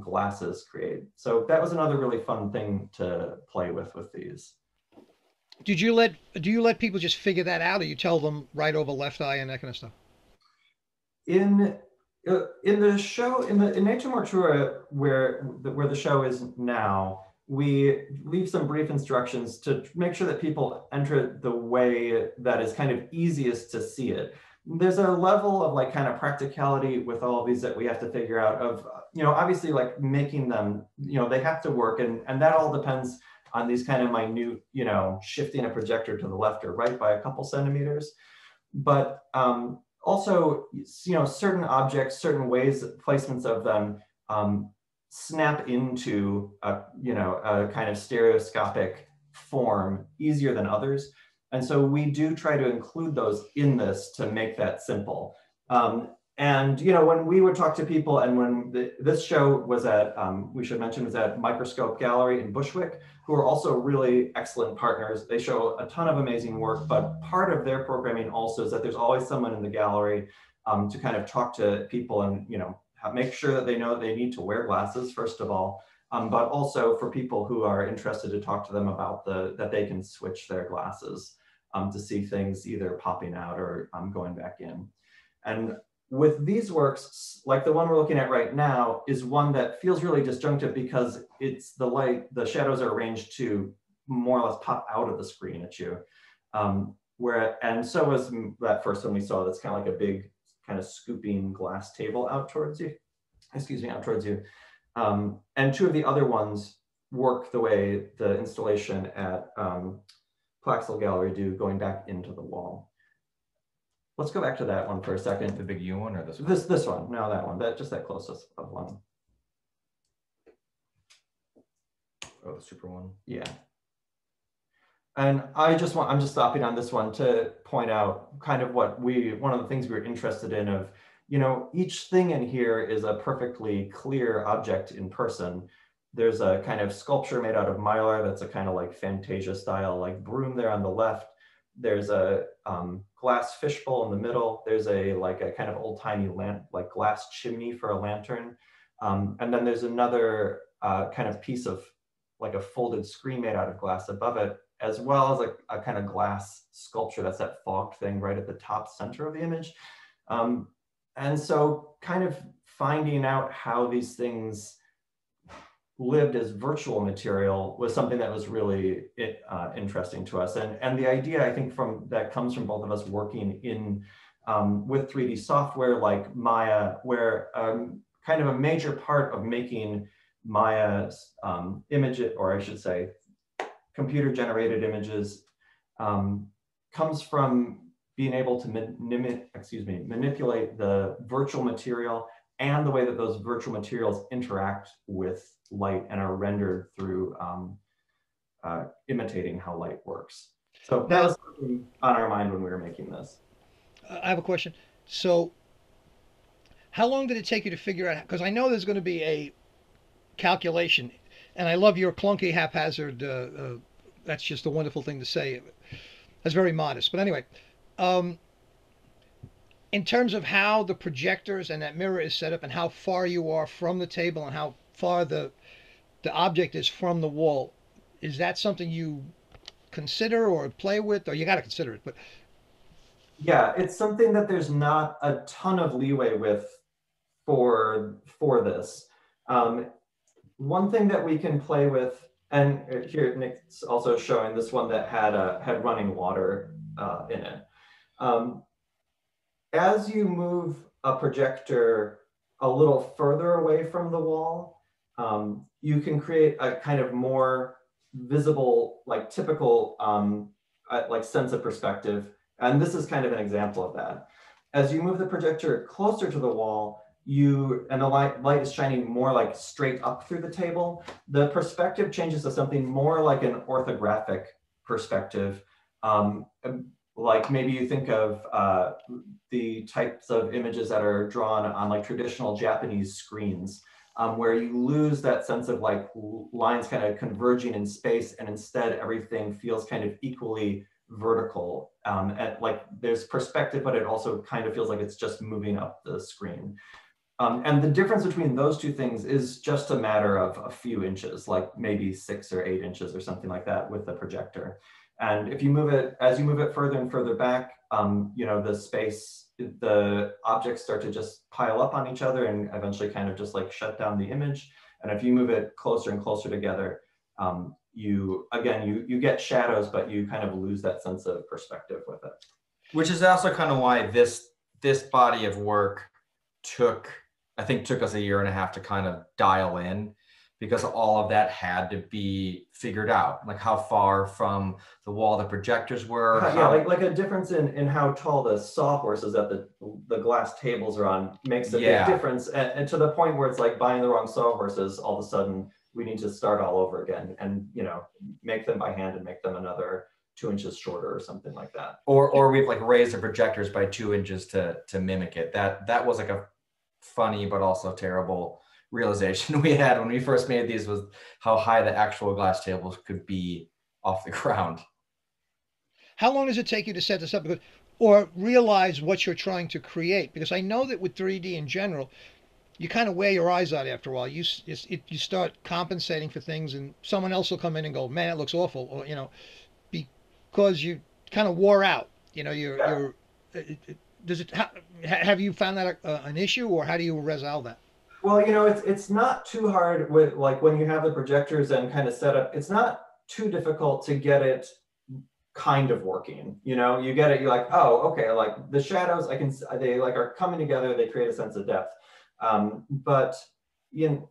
glasses create. So that was another really fun thing to play with these. Do you let people just figure that out, or you tell them right over left eye and that kind of stuff? In the show, in Nature Mortura, where the show is now, we leave some brief instructions to make sure that people enter it the way that is kind of easiest to see it. There's a level of like kind of practicality with all of these that we have to figure out of, obviously like making them, they have to work, and that all depends on these kind of minute, shifting a projector to the left or right by a couple centimeters. But also, certain objects, certain ways, placements of them snap into a kind of stereoscopic form easier than others. And so we do try to include those in this to make that simple. And when we would talk to people, and when this show was at, we should mention, was at Microscope Gallery in Bushwick, who are also really excellent partners. They show a ton of amazing work, but part of their programming also is that there's always someone in the gallery to kind of talk to people and make sure that they know that they need to wear glasses, first of all, but also for people who are interested to talk to them about that they can switch their glasses to see things either popping out or going back in. And with these works, like the one we're looking at right now, is one that feels really disjunctive because it's the shadows are arranged to more or less pop out of the screen at you. And so was that first one we saw, that's kind of like a big kind of scooping glass table out towards you, out towards you. And two of the other ones work the way the installation at Plaxall Gallery do, going back into the wall. Let's go back to that one for a second. The big U one or this one? This one, no, that one, just that closest of one. Oh, the super one. Yeah. And I'm just stopping on this one to point out kind of one of the things we were interested in of, each thing in here is a perfectly clear object in person. There's a kind of sculpture made out of mylar that's a kind of like Fantasia style, like broom there on the left. There's a glass fishbowl in the middle. There's a kind of old timey like glass chimney for a lantern. And then there's another kind of piece of like a folded screen made out of glass above it, as well as a kind of glass sculpture that's that fogged thing right at the top center of the image. And so kind of finding out how these things lived as virtual material was something that was really interesting to us. And the idea, I think, that comes from both of us working in with 3D software like Maya, where kind of a major part of making Maya's image, or I should say, computer-generated images, comes from being able to manipulate the virtual material and the way that those virtual materials interact with light and are rendered through imitating how light works. So that was something on our mind when we were making this. I have a question. So how long did it take you to figure out, because I know there's going to be a calculation, and I love your clunky haphazard, that's just a wonderful thing to say. That's very modest. But anyway, in terms of how the projectors and that mirror is set up and how far you are from the table and how far the object is from the wall, is that something you consider or play with? Or you got to consider it, but yeah, it's something that there's not a ton of leeway with for this. One thing that we can play with, and here Nick's also showing this one that had running water in it. As you move a projector a little further away from the wall, you can create a kind of more visible, like typical, like sense of perspective. And this is kind of an example of that. As you move the projector closer to the wall, and the light is shining more like straight up through the table, the perspective changes to something more like an orthographic perspective. Like maybe you think of the types of images that are drawn on like traditional Japanese screens, where you lose that sense of like lines kind of converging in space, and instead everything feels kind of equally vertical. Like there's perspective, but it also kind of feels like it's just moving up the screen. And the difference between those two things is just a matter of a few inches, like maybe 6 or 8 inches or something like that with the projector. And if you move it, as you move it further and further back, the objects start to just pile up on each other and eventually kind of just like shut down the image. And if you move it closer and closer together, you get shadows, but you kind of lose that sense of perspective with it. Which is also kind of why this body of work took us a year and a half to kind of dial in, because all of that had to be figured out, like how far from the wall the projectors were. Yeah, like a difference in how tall the sawhorses that the glass tables are on makes a big difference, and to the point where it's like buying the wrong sawhorses, all of a sudden we need to start all over again and make them by hand and make them another 2 inches shorter or something like that. Or we've like raised the projectors by 2 inches to mimic it. That was like a funny but also terrible realization we had when we first made these, was how high the actual glass tables could be off the ground. How long does it take you to set this up, or realize what you're trying to create? Because I know that with 3D in general, you kind of wear your eyes out after a while. You start compensating for things, and someone else will come in and go, "Man, it looks awful," or because you kind of wore out. does it have you found that an issue, or how do you resolve that? Well, you know, it's not too hard with, like, when you have the projectors and kind of set up, it's not too difficult to get it kind of working. You know, you get it, you're like, oh, okay, like the shadows, they like are coming together, they create a sense of depth. But getting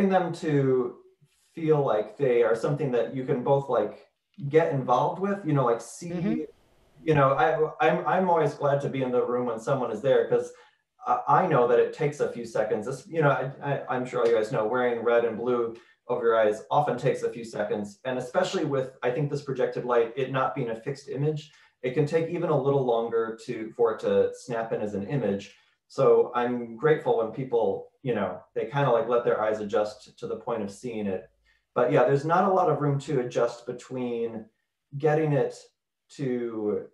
them to feel like they are something that you can both like get involved with, you know, like see, you know, I'm always glad to be in the room when someone is there, because I know that it takes a few seconds. You know, I'm sure all you guys know, wearing red and blue over your eyes often takes a few seconds. And especially with, I think, this projected light, it not being a fixed image, it can take even a little longer for it to snap in as an image. So I'm grateful when people, you know, they kind of like let their eyes adjust to the point of seeing it. But yeah, there's not a lot of room to adjust between getting it to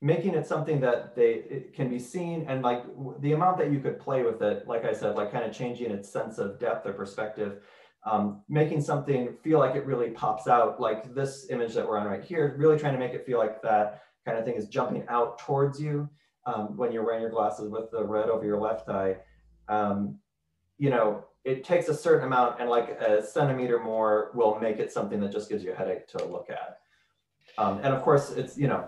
making it something that it can be seen, and like the amount that you could play with it, like I said, like kind of changing its sense of depth or perspective, making something feel like it really pops out, like this image that we're on right here, really trying to make it feel like that kind of thing is jumping out towards you when you're wearing your glasses with the red over your left eye. You know, it takes a certain amount, and like a centimeter more will make it something that just gives you a headache to look at. And of course, it's, you know,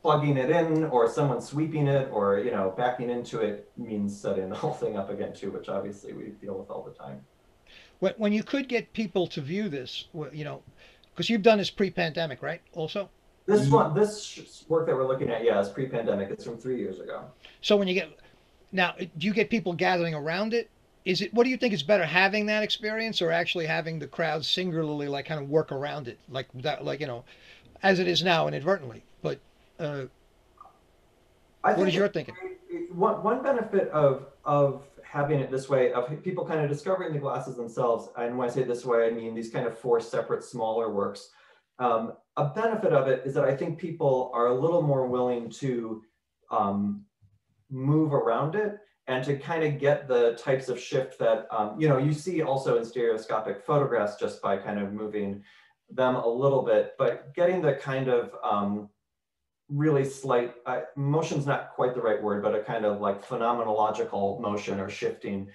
plugging it in or someone sweeping it or, you know, backing into it means setting the whole thing up again too, which obviously we deal with all the time. When you could get people to view this, you know, because you've done this pre-pandemic, right? Also, this work that we're looking at, yeah, is pre-pandemic. It's from 3 years ago. So when you get now, do you get people gathering around it? Is it, what do you think is better, having that experience or actually having the crowd singularly like kind of work around it, like that, like, you know, as it is now inadvertently? But what is your thinking? One benefit of having it this way, of people kind of discovering the glasses themselves, and when I say this way, I mean these kind of 4 separate smaller works. A benefit of it is that I think people are a little more willing to move around it and to kind of get the types of shift that, you know, you see also in stereoscopic photographs just by kind of moving them a little bit, but getting the kind of really slight, motion's not quite the right word, but a kind of like phenomenological motion or shifting,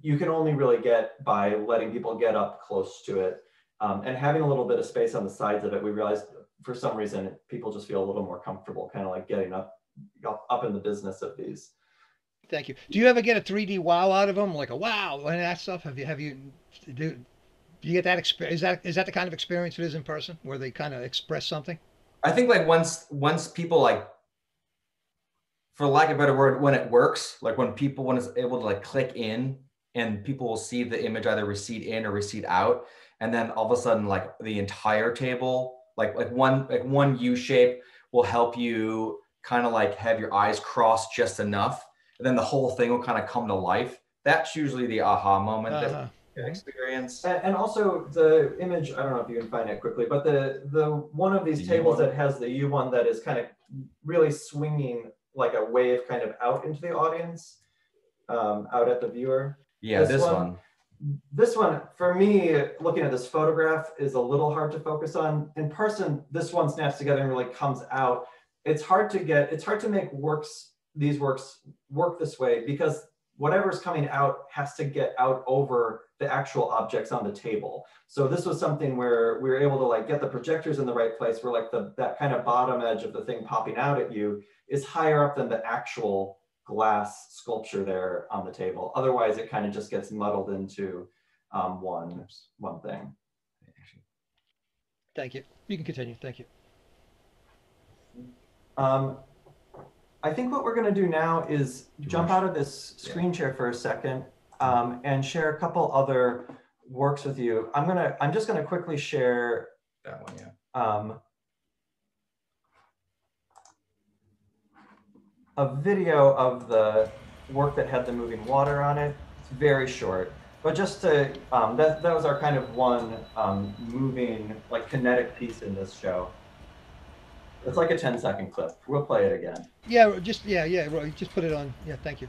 you can only really get by letting people get up close to it. And having a little bit of space on the sides of it, we realized for some reason people just feel a little more comfortable kind of like getting up in the business of these. Thank you. Do you ever get a 3D wow out of them, like a wow and that stuff? Do you get that experience? Is that the kind of experience it is in person, where they kind of express something? I think like once people, like, for lack of a better word, when it works, like when it's able to like click in and people will see the image either recede in or recede out, and then all of a sudden like the entire table, like one U shape will help you kind of like have your eyes cross just enough, and then the whole thing will kind of come to life. That's usually the aha moment that experience. And also the image, I don't know if you can find it quickly, but the one of these tables that has the U1 that is kind of really swinging like a wave kind of out into the audience, out at the viewer. Yeah, this one. This one, for me, looking at this photograph, is a little hard to focus on. In person, this one snaps together and really comes out. It's hard to make these works work this way, because whatever's coming out has to get out over the actual objects on the table. So this was something where we were able to like get the projectors in the right place, where like that kind of bottom edge of the thing popping out at you is higher up than the actual glass sculpture there on the table. Otherwise, it kind of just gets muddled into one thing. Thank you. You can continue. Thank you. I think what we're going to do now is jump out of this screen share for a second and share a couple other works with you. I'm just going to quickly share that one. Yeah. A video of the work that had the moving water on it. It's very short, but just to that was our kind of one moving like kinetic piece in this show. It's like a 10-second clip. We'll play it again. Yeah, just put it on. Yeah, thank you.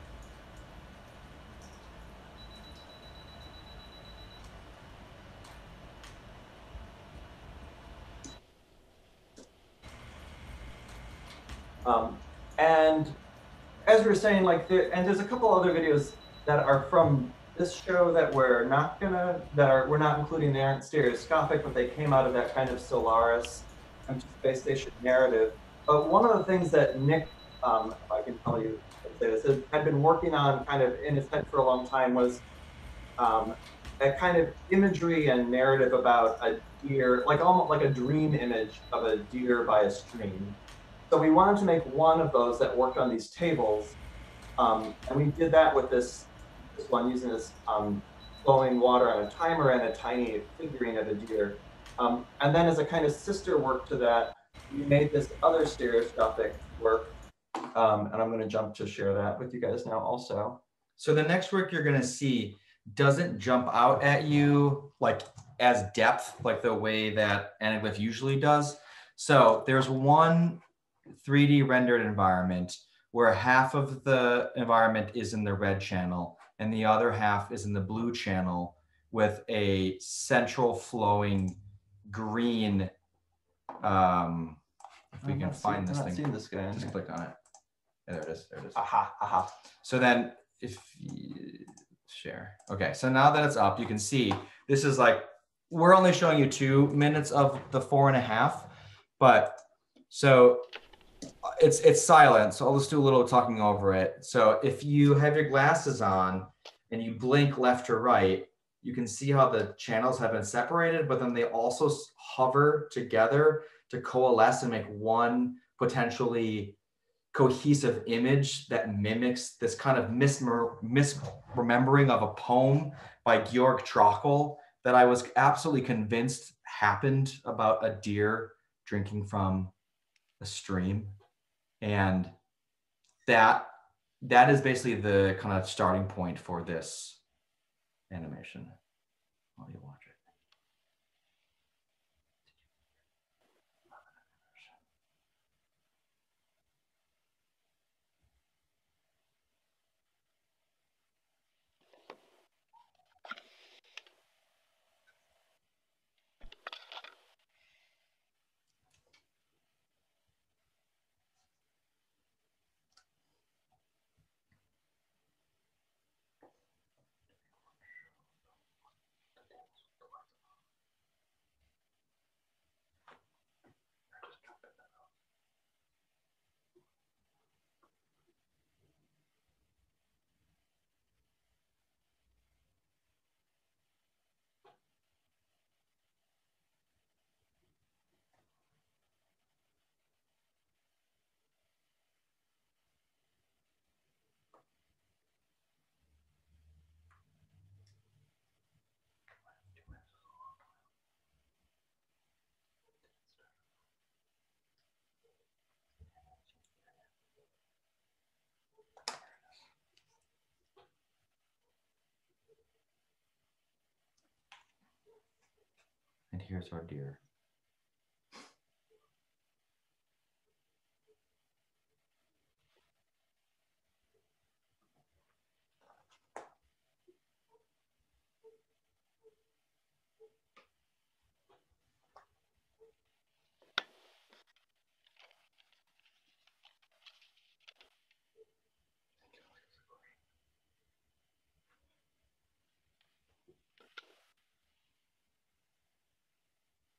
And as we were saying, like, there's a couple other videos that are from this show that we're not including. They aren't stereoscopic, but they came out of that kind of Solaris empty space station narrative. But one of the things that Nick, if I can tell you, say this, had been working on kind of in his head for a long time was a kind of imagery and narrative about a deer, like almost like a dream image of a deer by a stream. So we wanted to make one of those that worked on these tables. And we did that with this one using this flowing water on a timer and a tiny figurine of a deer. And then as a kind of sister work to that, we made this other stereoscopic work. And I'm going to jump to share that with you guys now also. So the next work you're going to see doesn't jump out at you like as depth, like the way that Anaglyph usually does. So there's one 3D rendered environment where half of the environment is in the red channel and the other half is in the blue channel with a central flowing green. If we can find this thing, seeing this guy. Just click on it. Yeah, there it is. There it is. Aha, aha. So then if you share. Okay, so now that it's up, you can see this is like, we're only showing you 2 minutes of the 4.5, but so it's silent. So I'll just do a little talking over it. So if you have your glasses on and you blink left or right, you can see how the channels have been separated, but then they also hover together to coalesce and make one potentially cohesive image that mimics this kind of misremembering of a poem by Georg Trakl that I was absolutely convinced happened about a deer drinking from a stream. And that is basically the kind of starting point for this animation while you watch it. And here's our deer.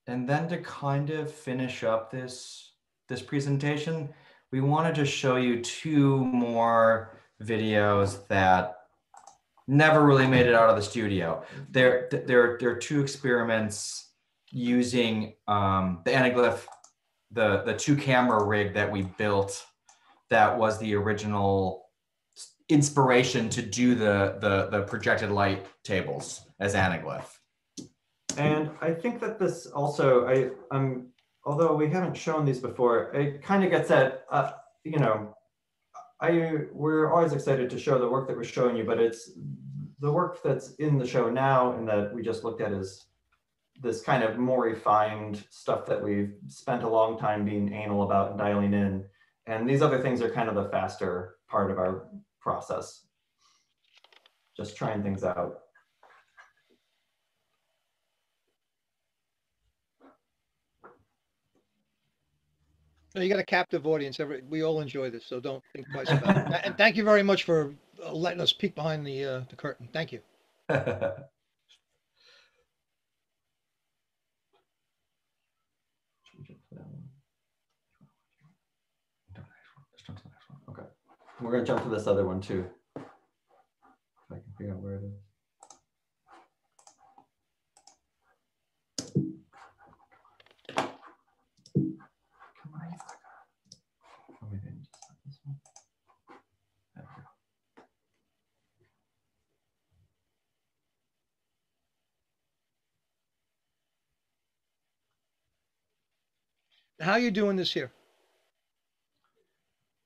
And then to kind of finish up this presentation, we wanted to show you 2 more videos that never really made it out of the studio. There are 2 experiments using the anaglyph, the 2-camera rig that we built that was the original inspiration to do the projected light tables as anaglyph. And I think that this also, although we haven't shown these before, it kind of gets at, you know, we're always excited to show the work that we're showing you, but it's the work that's in the show now and that we just looked at is this kind of more refined stuff that we've spent a long time being anal about and dialing in. And these other things are kind of the faster part of our process. Just trying things out. No, you got a captive audience. We all enjoy this, so don't think twice about it. And thank you very much for letting us peek behind the curtain. Thank you. Okay. We're going to jump to this other one too. If I can figure out where it is. Come on. Oh, maybe I just have this one. There we go. How are you doing this here?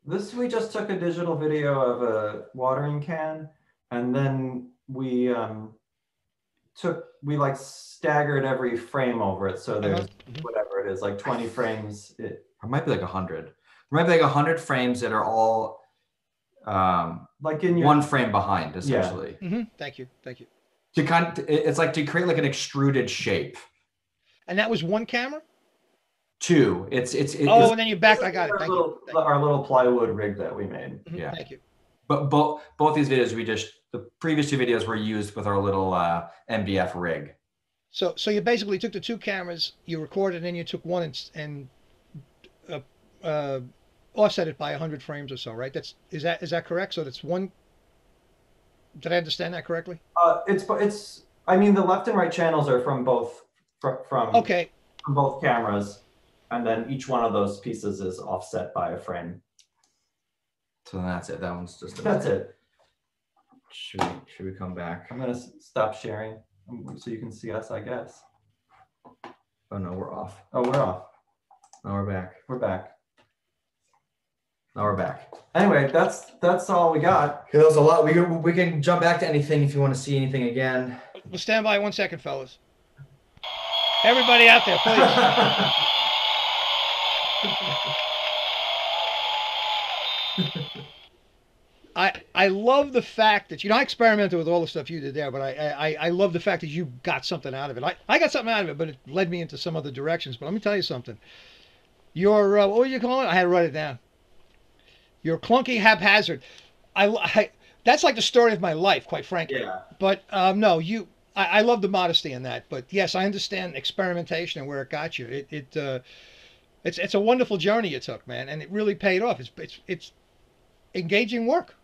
This, we just took a digital video of a watering can, and then we like staggered every frame over it. So there's whatever it is, like 20 frames. It might be like 100. There might be like 100 frames that are all like in your one frame behind, essentially. Yeah. Thank you. Thank you. It's like to create like an extruded shape. And that was one camera? Two. And then you backed. I got it. Thank you. Our little plywood rig that we made. Yeah. Thank you. But both these videos, the previous two videos were used with our little MDF rig. So you basically took the two cameras, you recorded, and then you took one and offset it by 100 frames or so, right? Is that correct? So that's one. Did I understand that correctly? It's. I mean, the left and right channels are from both from both cameras. And then each one of those pieces is offset by a frame. So that's it. That one's just. That's it. Should we come back? I'm gonna stop sharing so you can see us, I guess. Oh no, we're off. Oh, we're off. Now we're back. We're back. Now we're back. Anyway, that's all we got. Okay, that was a lot. We can jump back to anything if you want to see anything again. We'll stand by 1 second, fellas. Everybody out there, please. I love the fact that, I experimented with all the stuff you did there, but I love the fact that you got something out of it. I got something out of it, but it led me into some other directions. But let me tell you something. Your, what were you calling it? I had to write it down. Your clunky haphazard. That's like the story of my life, quite frankly. Yeah. But no, I love the modesty in that. But yes, I understand experimentation and where it got you. It's a wonderful journey you took, man, and it really paid off. It's engaging work.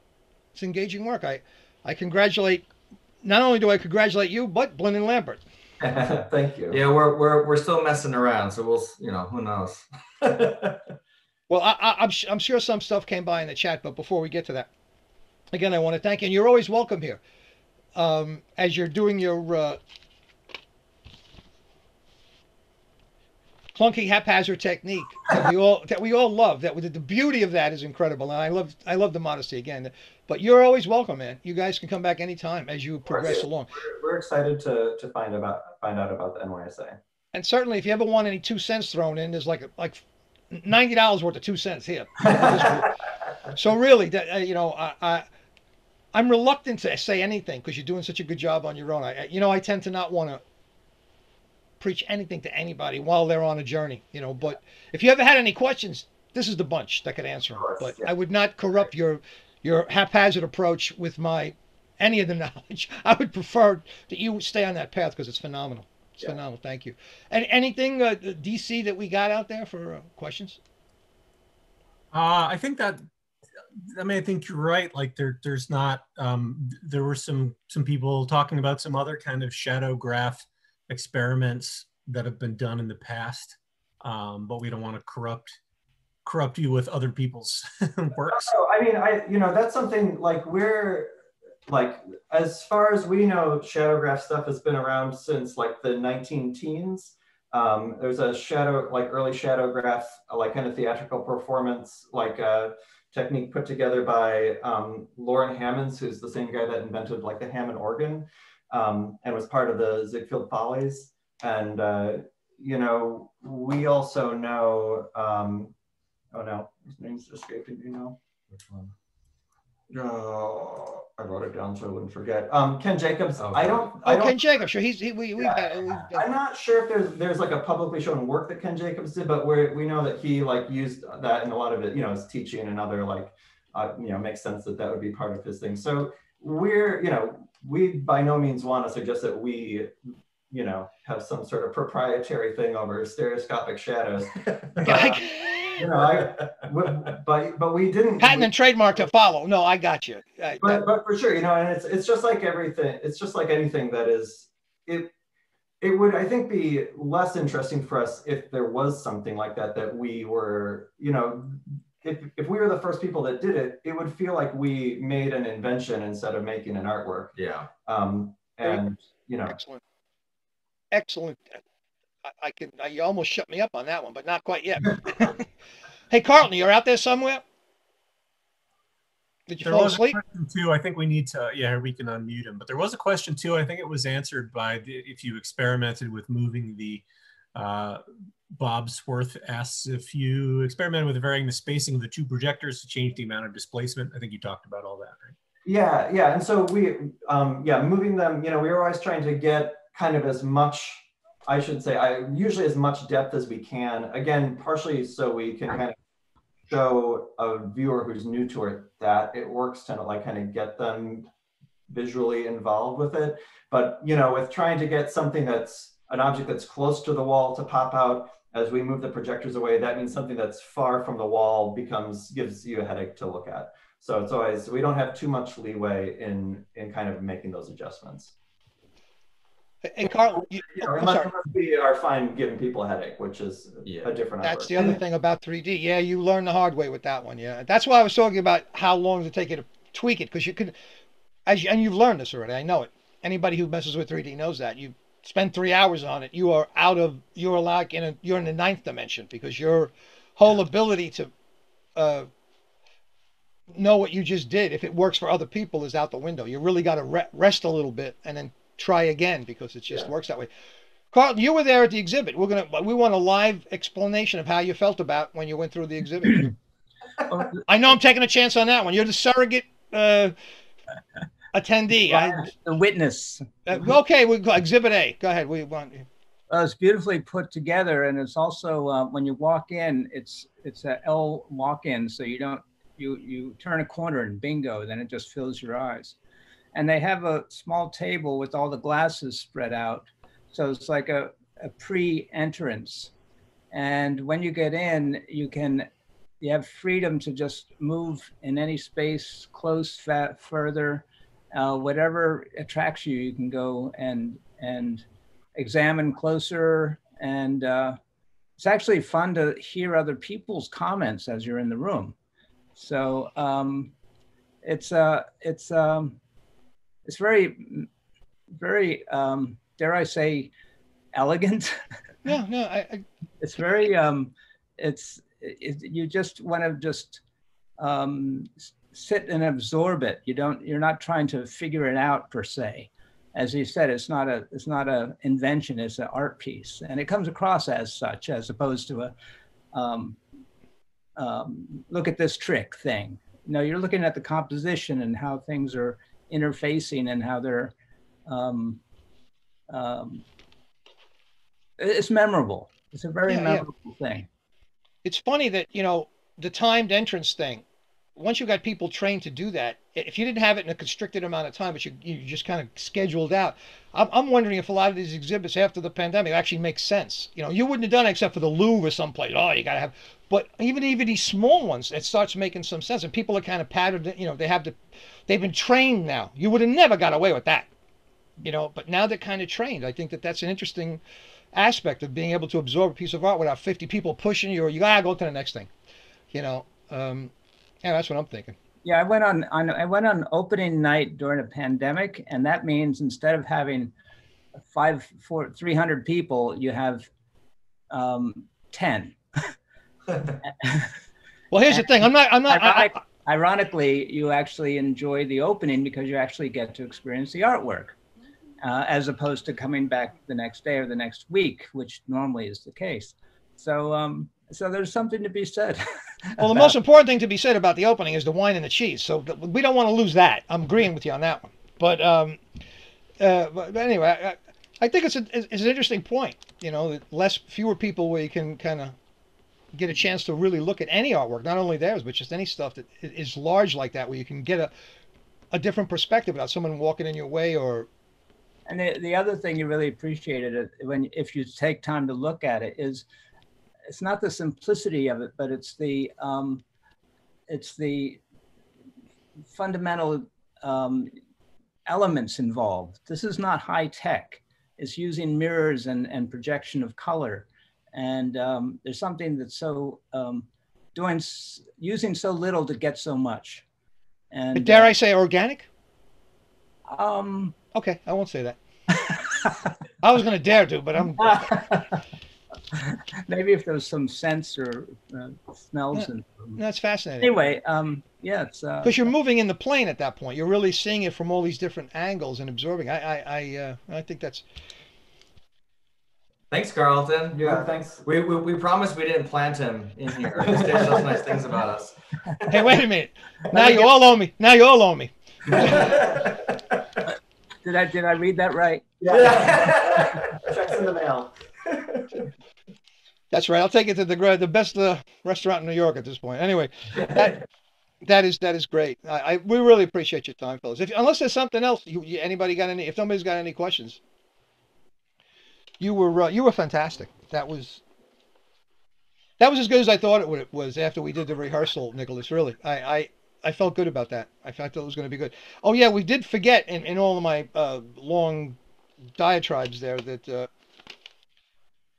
It's engaging work. I congratulate. Not only do I congratulate you, but Blinn and Lambert. Thank you. Yeah, we're still messing around, so we'll, who knows. Well, I'm sure some stuff came by in the chat, but before we get to that, again, I want to thank you, and you're always welcome here. As you're doing your clunky haphazard technique that we all love. The beauty of that is incredible, and I love the modesty again. But you're always welcome, man. You guys can come back anytime as you progress along. We're excited to find out about the NYSA. And certainly, if you ever want any 2 cents thrown in, there's like $90 worth of 2 cents here. So really, I'm reluctant to say anything because you're doing such a good job on your own. I tend to not want to preach anything to anybody while they're on a journey, but if you ever had any questions, this is the bunch that could answer them. But yeah. I would not corrupt your haphazard approach with any of the knowledge. I would prefer that you stay on that path because it's phenomenal. It's phenomenal. Thank you. And anything DC that we got out there for questions? I think that, I think you're right. Like there's not, there were some people talking about some other kind of shadow graph experiments that have been done in the past, but we don't want to corrupt you with other people's works. That's something as far as we know, shadow graph stuff has been around since the 19 teens. There's a early shadow graph, kind of theatrical performance, technique put together by Loren Hammonds, who's the same guy that invented the Hammond organ, and was part of the Ziegfeld Follies. And we also know, oh no, his name's escaping me now. Which one? I wrote it down so I wouldn't forget. Ken Jacobs. Oh, I God. don't. Ken Jacobs. Sure, I'm not sure if there's like a publicly shown work that Ken Jacobs did, but we know that he like used that in a lot of it, his teaching and other like, makes sense that would be part of his thing. So we by no means want to suggest that we, have some sort of proprietary thing over stereoscopic shadows. But we didn't patent and trademark to follow. No, I got you. But for sure, and it's just like everything. It's just like anything that is it. It would, I think, be less interesting for us if there was something like that we were, if we were the first people that did it, it would feel like we made an invention instead of making an artwork. Yeah. Excellent. You almost shut me up on that one, but not quite yet. Hey, Carlton, you're out there somewhere? Did you fall asleep? A question too. I think we need to, we can unmute him. But there was a question too. I think it was answered by if you experimented with moving the, Bob Swarth asks if you experimented with varying the spacing of the two projectors to change the amount of displacement. I think you talked about all that, right? Yeah. And so we, moving them, we were always trying to get kind of as much, I should say, usually as much depth as we can. Again, partially so we can kind of show a viewer who's new to it that it works to like kind of get them visually involved with it. But, with trying to get something that's an object that's close to the wall to pop out as we move the projectors away, that means something that's far from the wall gives you a headache to look at. So it's always, we don't have too much leeway in kind of making those adjustments. And Carl, unless we are fine giving people a headache, which is a different. That's the other thing about 3D. Yeah, you learn the hard way with that one. Yeah, that's why I was talking about how long does it take you to tweak it, because you could, and you've learned this already. I know it. Anybody who messes with 3D knows that. You spend 3 hours on it, you're in the ninth dimension, because your whole ability to know what you just did, if it works for other people, is out the window. You really got to rest a little bit and then try again, because it just works that way. Carlton, you were there at the exhibit. We want a live explanation of how you felt about when you went through the exhibit. I know I'm taking a chance on that one. You're the surrogate attendee. The witness. Okay, we go exhibit A. Go ahead. We want. It's beautifully put together, and it's also when you walk in, it's a L walk-in, so you don't you turn a corner and bingo, then it just fills your eyes. And they have a small table with all the glasses spread out, so it's like a pre-entrance. And when you get in, you have freedom to just move in any space, close, further. Whatever attracts you, you can go and examine closer. And it's actually fun to hear other people's comments as you're in the room. So it's very, very, dare I say, elegant. Yeah, no, it's very, you just want to just sit and absorb it. You're not trying to figure it out per se. As you said, it's not a invention, it's an art piece. And it comes across as such, as opposed to a, look at this trick thing. No, you're looking at the composition and how things are interfacing and how they're, it's memorable. It's a very memorable thing. It's funny that, the timed entrance thing, once you got people trained to do that, if you didn't have it in a constricted amount of time, but you just kind of scheduled out, I'm wondering if a lot of these exhibits after the pandemic actually make sense. You wouldn't have done it except for the Louvre or someplace. Oh, you got to have, but even these small ones, it starts making some sense. And people are kind of patterned, they've been trained now. You would have never got away with that, but now they're kind of trained. I think that's an interesting aspect of being able to absorb a piece of art without 50 people pushing you, or you gotta go to the next thing, Yeah, that's what I'm thinking. Yeah, I went on opening night during a pandemic, and that means instead of having 300 people, you have 10. Well, here's the thing. I'm not. Ironically, you actually enjoy the opening because you actually get to experience the artwork, as opposed to coming back the next day or the next week, which normally is the case. So, so there's something to be said. Well, the most important thing to be said about the opening is the wine and the cheese. So we don't want to lose that. I'm agreeing with you on that one. But anyway, I think it's an interesting point. You know, that fewer people where you can kind of get a chance to really look at any artwork, not only theirs, but just any stuff that is large like that, where you can get a different perspective without someone walking in your way or. And the other thing you really appreciated if you take time to look at it is, it's not the simplicity of it, but it's the fundamental elements involved. This is not high tech. It's using mirrors and projection of color. And there's something that's so using so little to get so much. And but dare I say organic? Okay, I won't say that. I was going to dare to, but I'm. Maybe if there's some scents or smells. And that's fascinating. Anyway, yeah, it's because you're moving in the plane at that point. You're really seeing it from all these different angles and absorbing. I think that's. Thanks, Carlton. Yeah, thanks. We promised we didn't plant him in here. He says those nice things about us. Hey, wait a minute. Now you all owe me. Now you all owe me. Did I read that right? Yeah. Checks in the mail. That's right. I'll take it to the best restaurant in New York at this point. Anyway, that is great. We really appreciate your time, fellas. Unless there's something else, anybody got any? If nobody's got any questions, you were fantastic. That was as good as I thought it was after we did the rehearsal, Nicholas. Really, I felt good about that. I thought it was going to be good. Oh yeah, we did forget in all of my long diatribes there that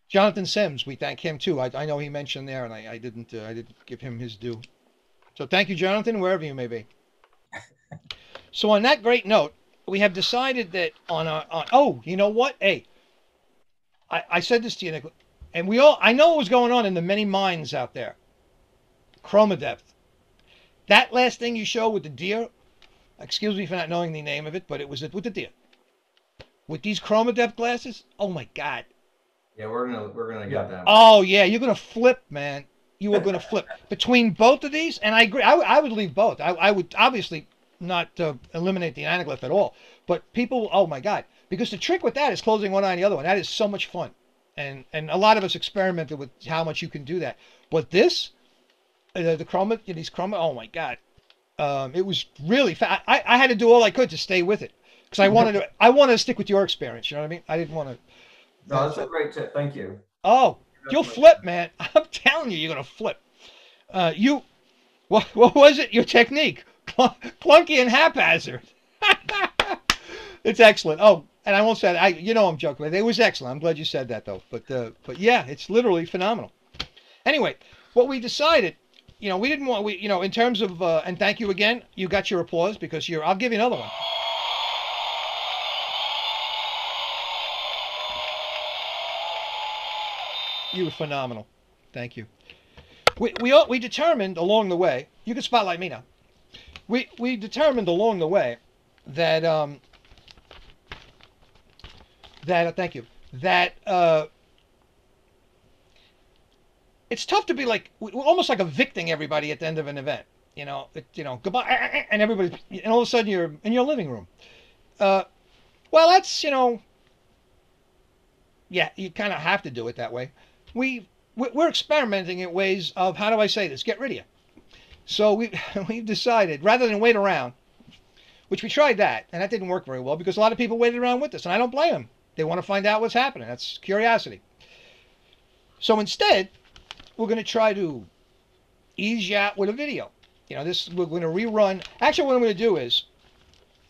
Jonathan Sims, we thank him too. I know he mentioned there, and I didn't give him his due. So thank you, Jonathan, wherever you may be. So on that great note, we have decided that oh, you know what? Hey, I said this to you, Nicholas, and I know what was going on in the many minds out there. Chroma depth. That last thing you showed with the deer, excuse me for not knowing the name of it, but it was with the deer. With these chroma depth glasses, oh my God. Yeah, we're gonna get them. Oh yeah, you're gonna flip, man. You are gonna flip between both of these, and I agree. I would leave both. I would obviously not eliminate the anaglyph at all, but people, oh my God, because the trick with that is closing one eye on the other one. That is so much fun, and a lot of us experimented with how much you can do that. But this. The chroma, these chroma, oh my God, it was really fast. I had to do all I could to stay with it because I wanted to stick with your experience. You know what I mean? I didn't want to. No, that's a great tip. Thank you. Oh, you'll flip, man. I'm telling you, you're gonna flip. What was it? Your technique, clunky and haphazard. It's excellent. Oh, and I won't say that. I'm joking, but it was excellent. I'm glad you said that though. But yeah, it's literally phenomenal. Anyway, what we decided. We didn't want, in terms of, and thank you again, you got your applause because I'll give you another one. You were phenomenal. Thank you. We determined along the way, you can spotlight me now. We determined along the way that, thank you, that, it's tough to be almost like evicting everybody at the end of an event. Goodbye, and everybody, and all of a sudden you're in your living room. Well, that's yeah, you kind of have to do it that way. We're experimenting in ways of, how do I say this? Get rid of you. So we've decided rather than wait around, which we tried that, and that didn't work very well because a lot of people waited around with us, and I don't blame them. They want to find out what's happening. That's curiosity. So instead, we're going to try to ease you out with a video. We're going to rerun. Actually, what I'm going to do is,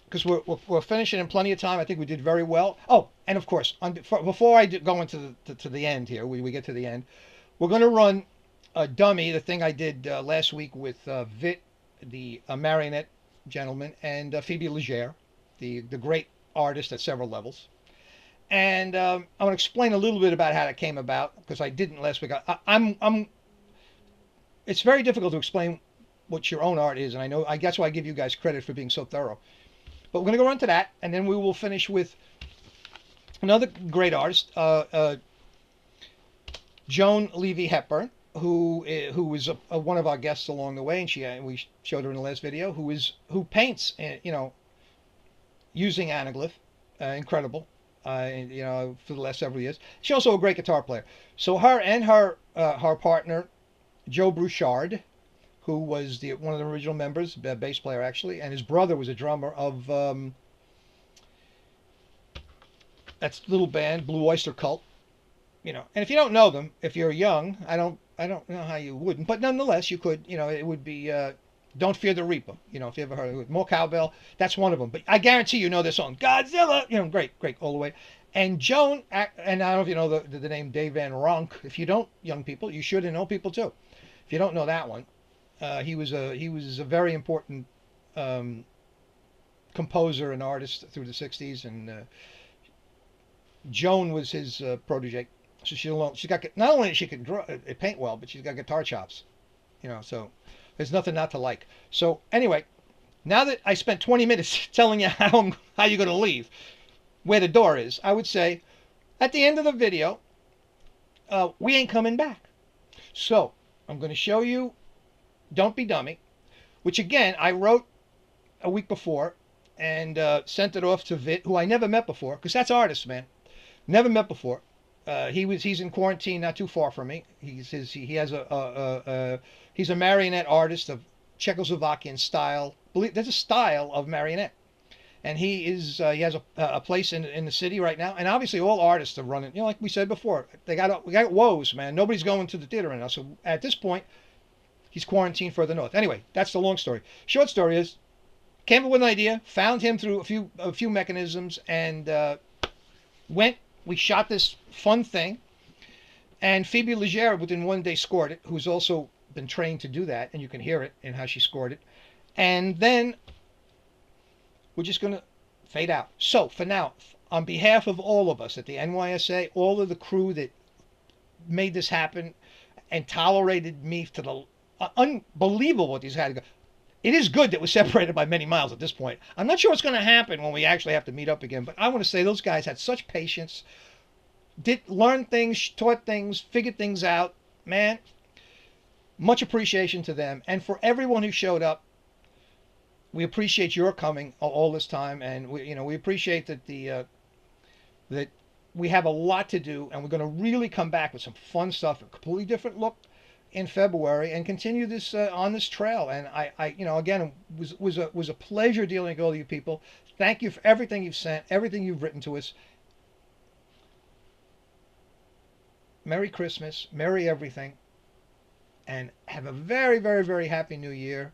because we're finishing in plenty of time, I think we did very well. Oh, and of course, before I go into the end here, we get to the end, we're going to run a dummy, the thing I did last week with Vit, the marionette gentleman, and Phoebe Legere, the great artist at several levels. And I'm going to explain a little bit about how that came about because I didn't last week. It's very difficult to explain what your own art is, and that's why I give you guys credit for being so thorough. But we're going to go on to that, and then we will finish with another great artist, Joan Levy Hepburn, who was one of our guests along the way, and we showed her in the last video, who paints, you know, using anaglyph, incredible, you know, for the last several years. She's also a great guitar player. So her and her partner, Joe Brouchard, who was one of the original members, bass player actually, and his brother was a drummer of that little band Blue Oyster Cult, you know. And if you don't know them, if you're young, I don't know how you wouldn't, but nonetheless you could, you know. It would be Don't Fear the Reaper, you know, if you ever heard of it. More Cowbell, that's one of them. But I guarantee you know this song, Godzilla, you know, great all the way. And Joan, and I don't know if you know the name Dave Van Ronk. If you don't, young people, you should, and old people too. If you don't know that one, he was a very important composer and artist through the '60s, and Joan was his protege. So she got, not only she could paint well, but she's got guitar chops, you know. So there's nothing not to like. So anyway, now that I spent 20 minutes telling you how you're going to leave, where the door is, I would say at the end of the video, we ain't coming back. So I'm going to show you Don't Be Dummy, which again I wrote a week before and sent it off to Vit, who I never met before, because that's artist, man. Never met before. He's in quarantine not too far from me. He's a marionette artist of Czechoslovakian style. There's a style of marionette, and he has a place in the city right now. And obviously all artists are running. You know, like we said before, we got woes, man. Nobody's going to the theater right now. So at this point, he's quarantined further north. Anyway, that's the long story. Short story is, came up with an idea, found him through a few mechanisms, and we shot this fun thing, and Phoebe Legere within one day scored it, who's also been trained to do that, and you can hear it in how she scored it. And then we're just going to fade out. So for now, on behalf of all of us at the NYSA, all of the crew that made this happen and tolerated me to the unbelievable what these had to go. It is good that we're separated by many miles at this point. I'm not sure what's going to happen when we actually have to meet up again, but I want to say those guys had such patience, learned things, taught things, figured things out. Man, much appreciation to them. And for everyone who showed up, we appreciate your coming all this time, and we appreciate that that we have a lot to do, and we're going to really come back with some fun stuff, a completely different look in February, and continue this on this trail. And I again, it was a pleasure dealing with all you people. Thank you for everything you've sent, everything you've written to us. Merry Christmas, Merry everything, and have a very, very, very happy New Year.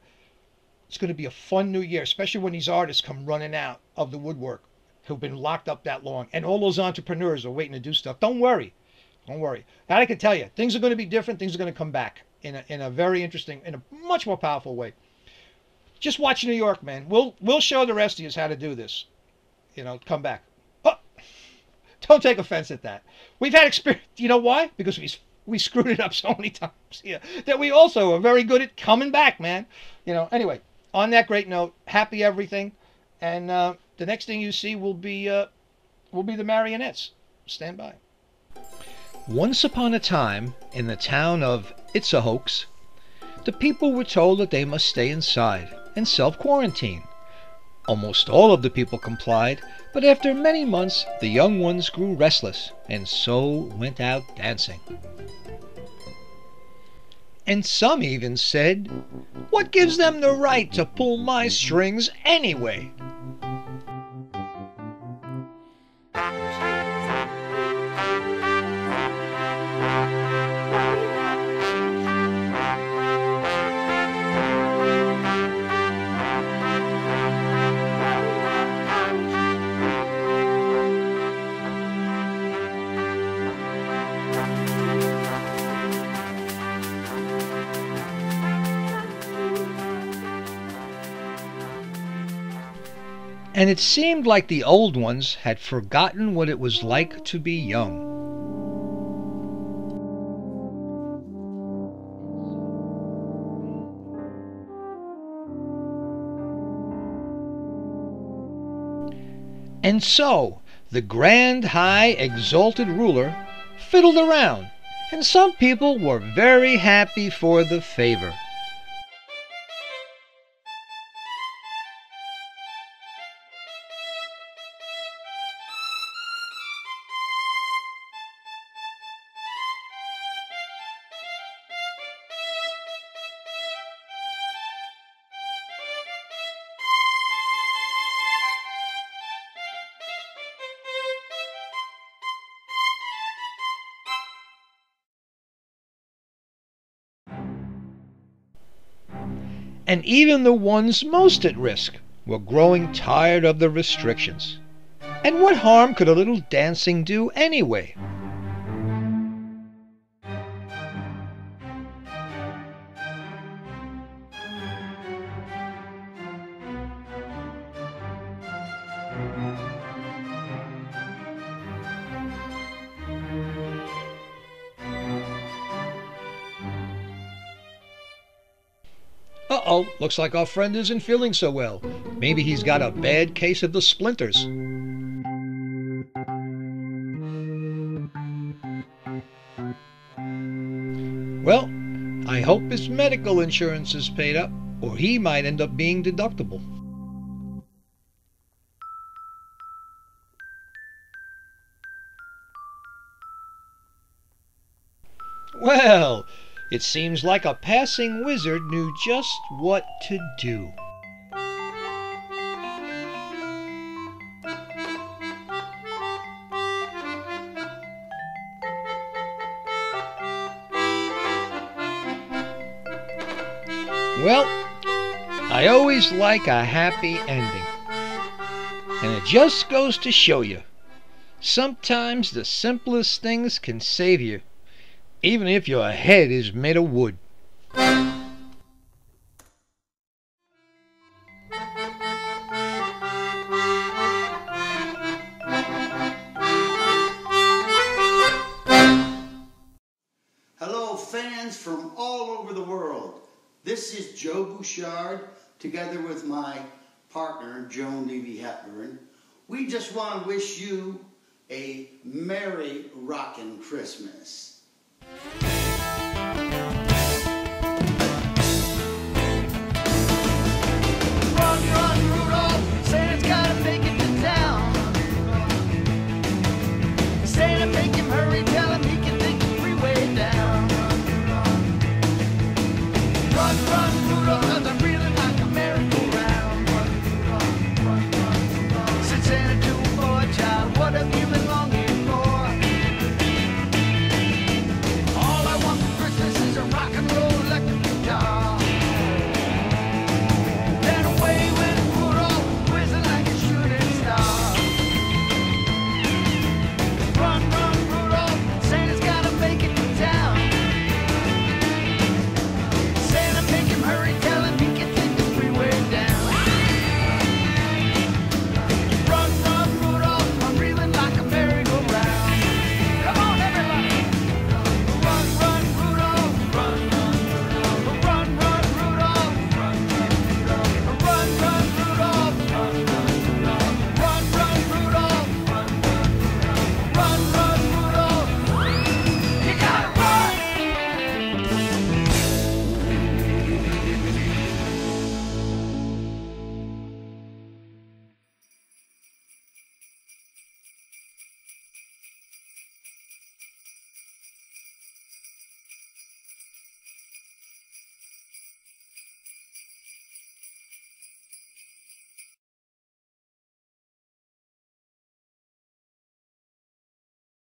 It's going to be a fun New Year, especially when these artists come running out of the woodwork who've been locked up that long, and all those entrepreneurs are waiting to do stuff. Don't worry. Don't worry. That I can tell you. Things are going to be different. Things are going to come back in a very interesting, in a much more powerful way. Just watch New York, man. We'll show the rest of you how to do this. Come back. Oh, don't take offense at that. We've had experience. You know why? Because we screwed it up so many times here that we also are very good at coming back, man. Anyway, on that great note, happy everything, and the next thing you see will be the marionettes. Stand by. Once upon a time, in the town of It's a Hoax, the people were told that they must stay inside and self-quarantine. Almost all of the people complied, but after many months, the young ones grew restless and so went out dancing. And some even said, "What gives them the right to pull my strings anyway?" And it seemed like the old ones had forgotten what it was like to be young. And so the grand, high, exalted ruler fiddled around and some people were very happy for the favor. And even the ones most at risk were growing tired of the restrictions. And what harm could a little dancing do anyway? Uh-oh, looks like our friend isn't feeling so well. Maybe he's got a bad case of the splinters. Well, I hope his medical insurance is paid up, or he might end up being deductible. Well, it seems like a passing wizard knew just what to do. Well, I always like a happy ending. And it just goes to show you, sometimes the simplest things can save you, even if your head is made of wood. Hello, fans from all over the world. This is Joe Bouchard, together with my partner, Joan Levy Hepburn. We just want to wish you a Merry Rockin' Christmas. Run, run, Rudolph, Santa's gotta make it to town. Santa, make him hurry, tell him he can take the freeway down. Run, run,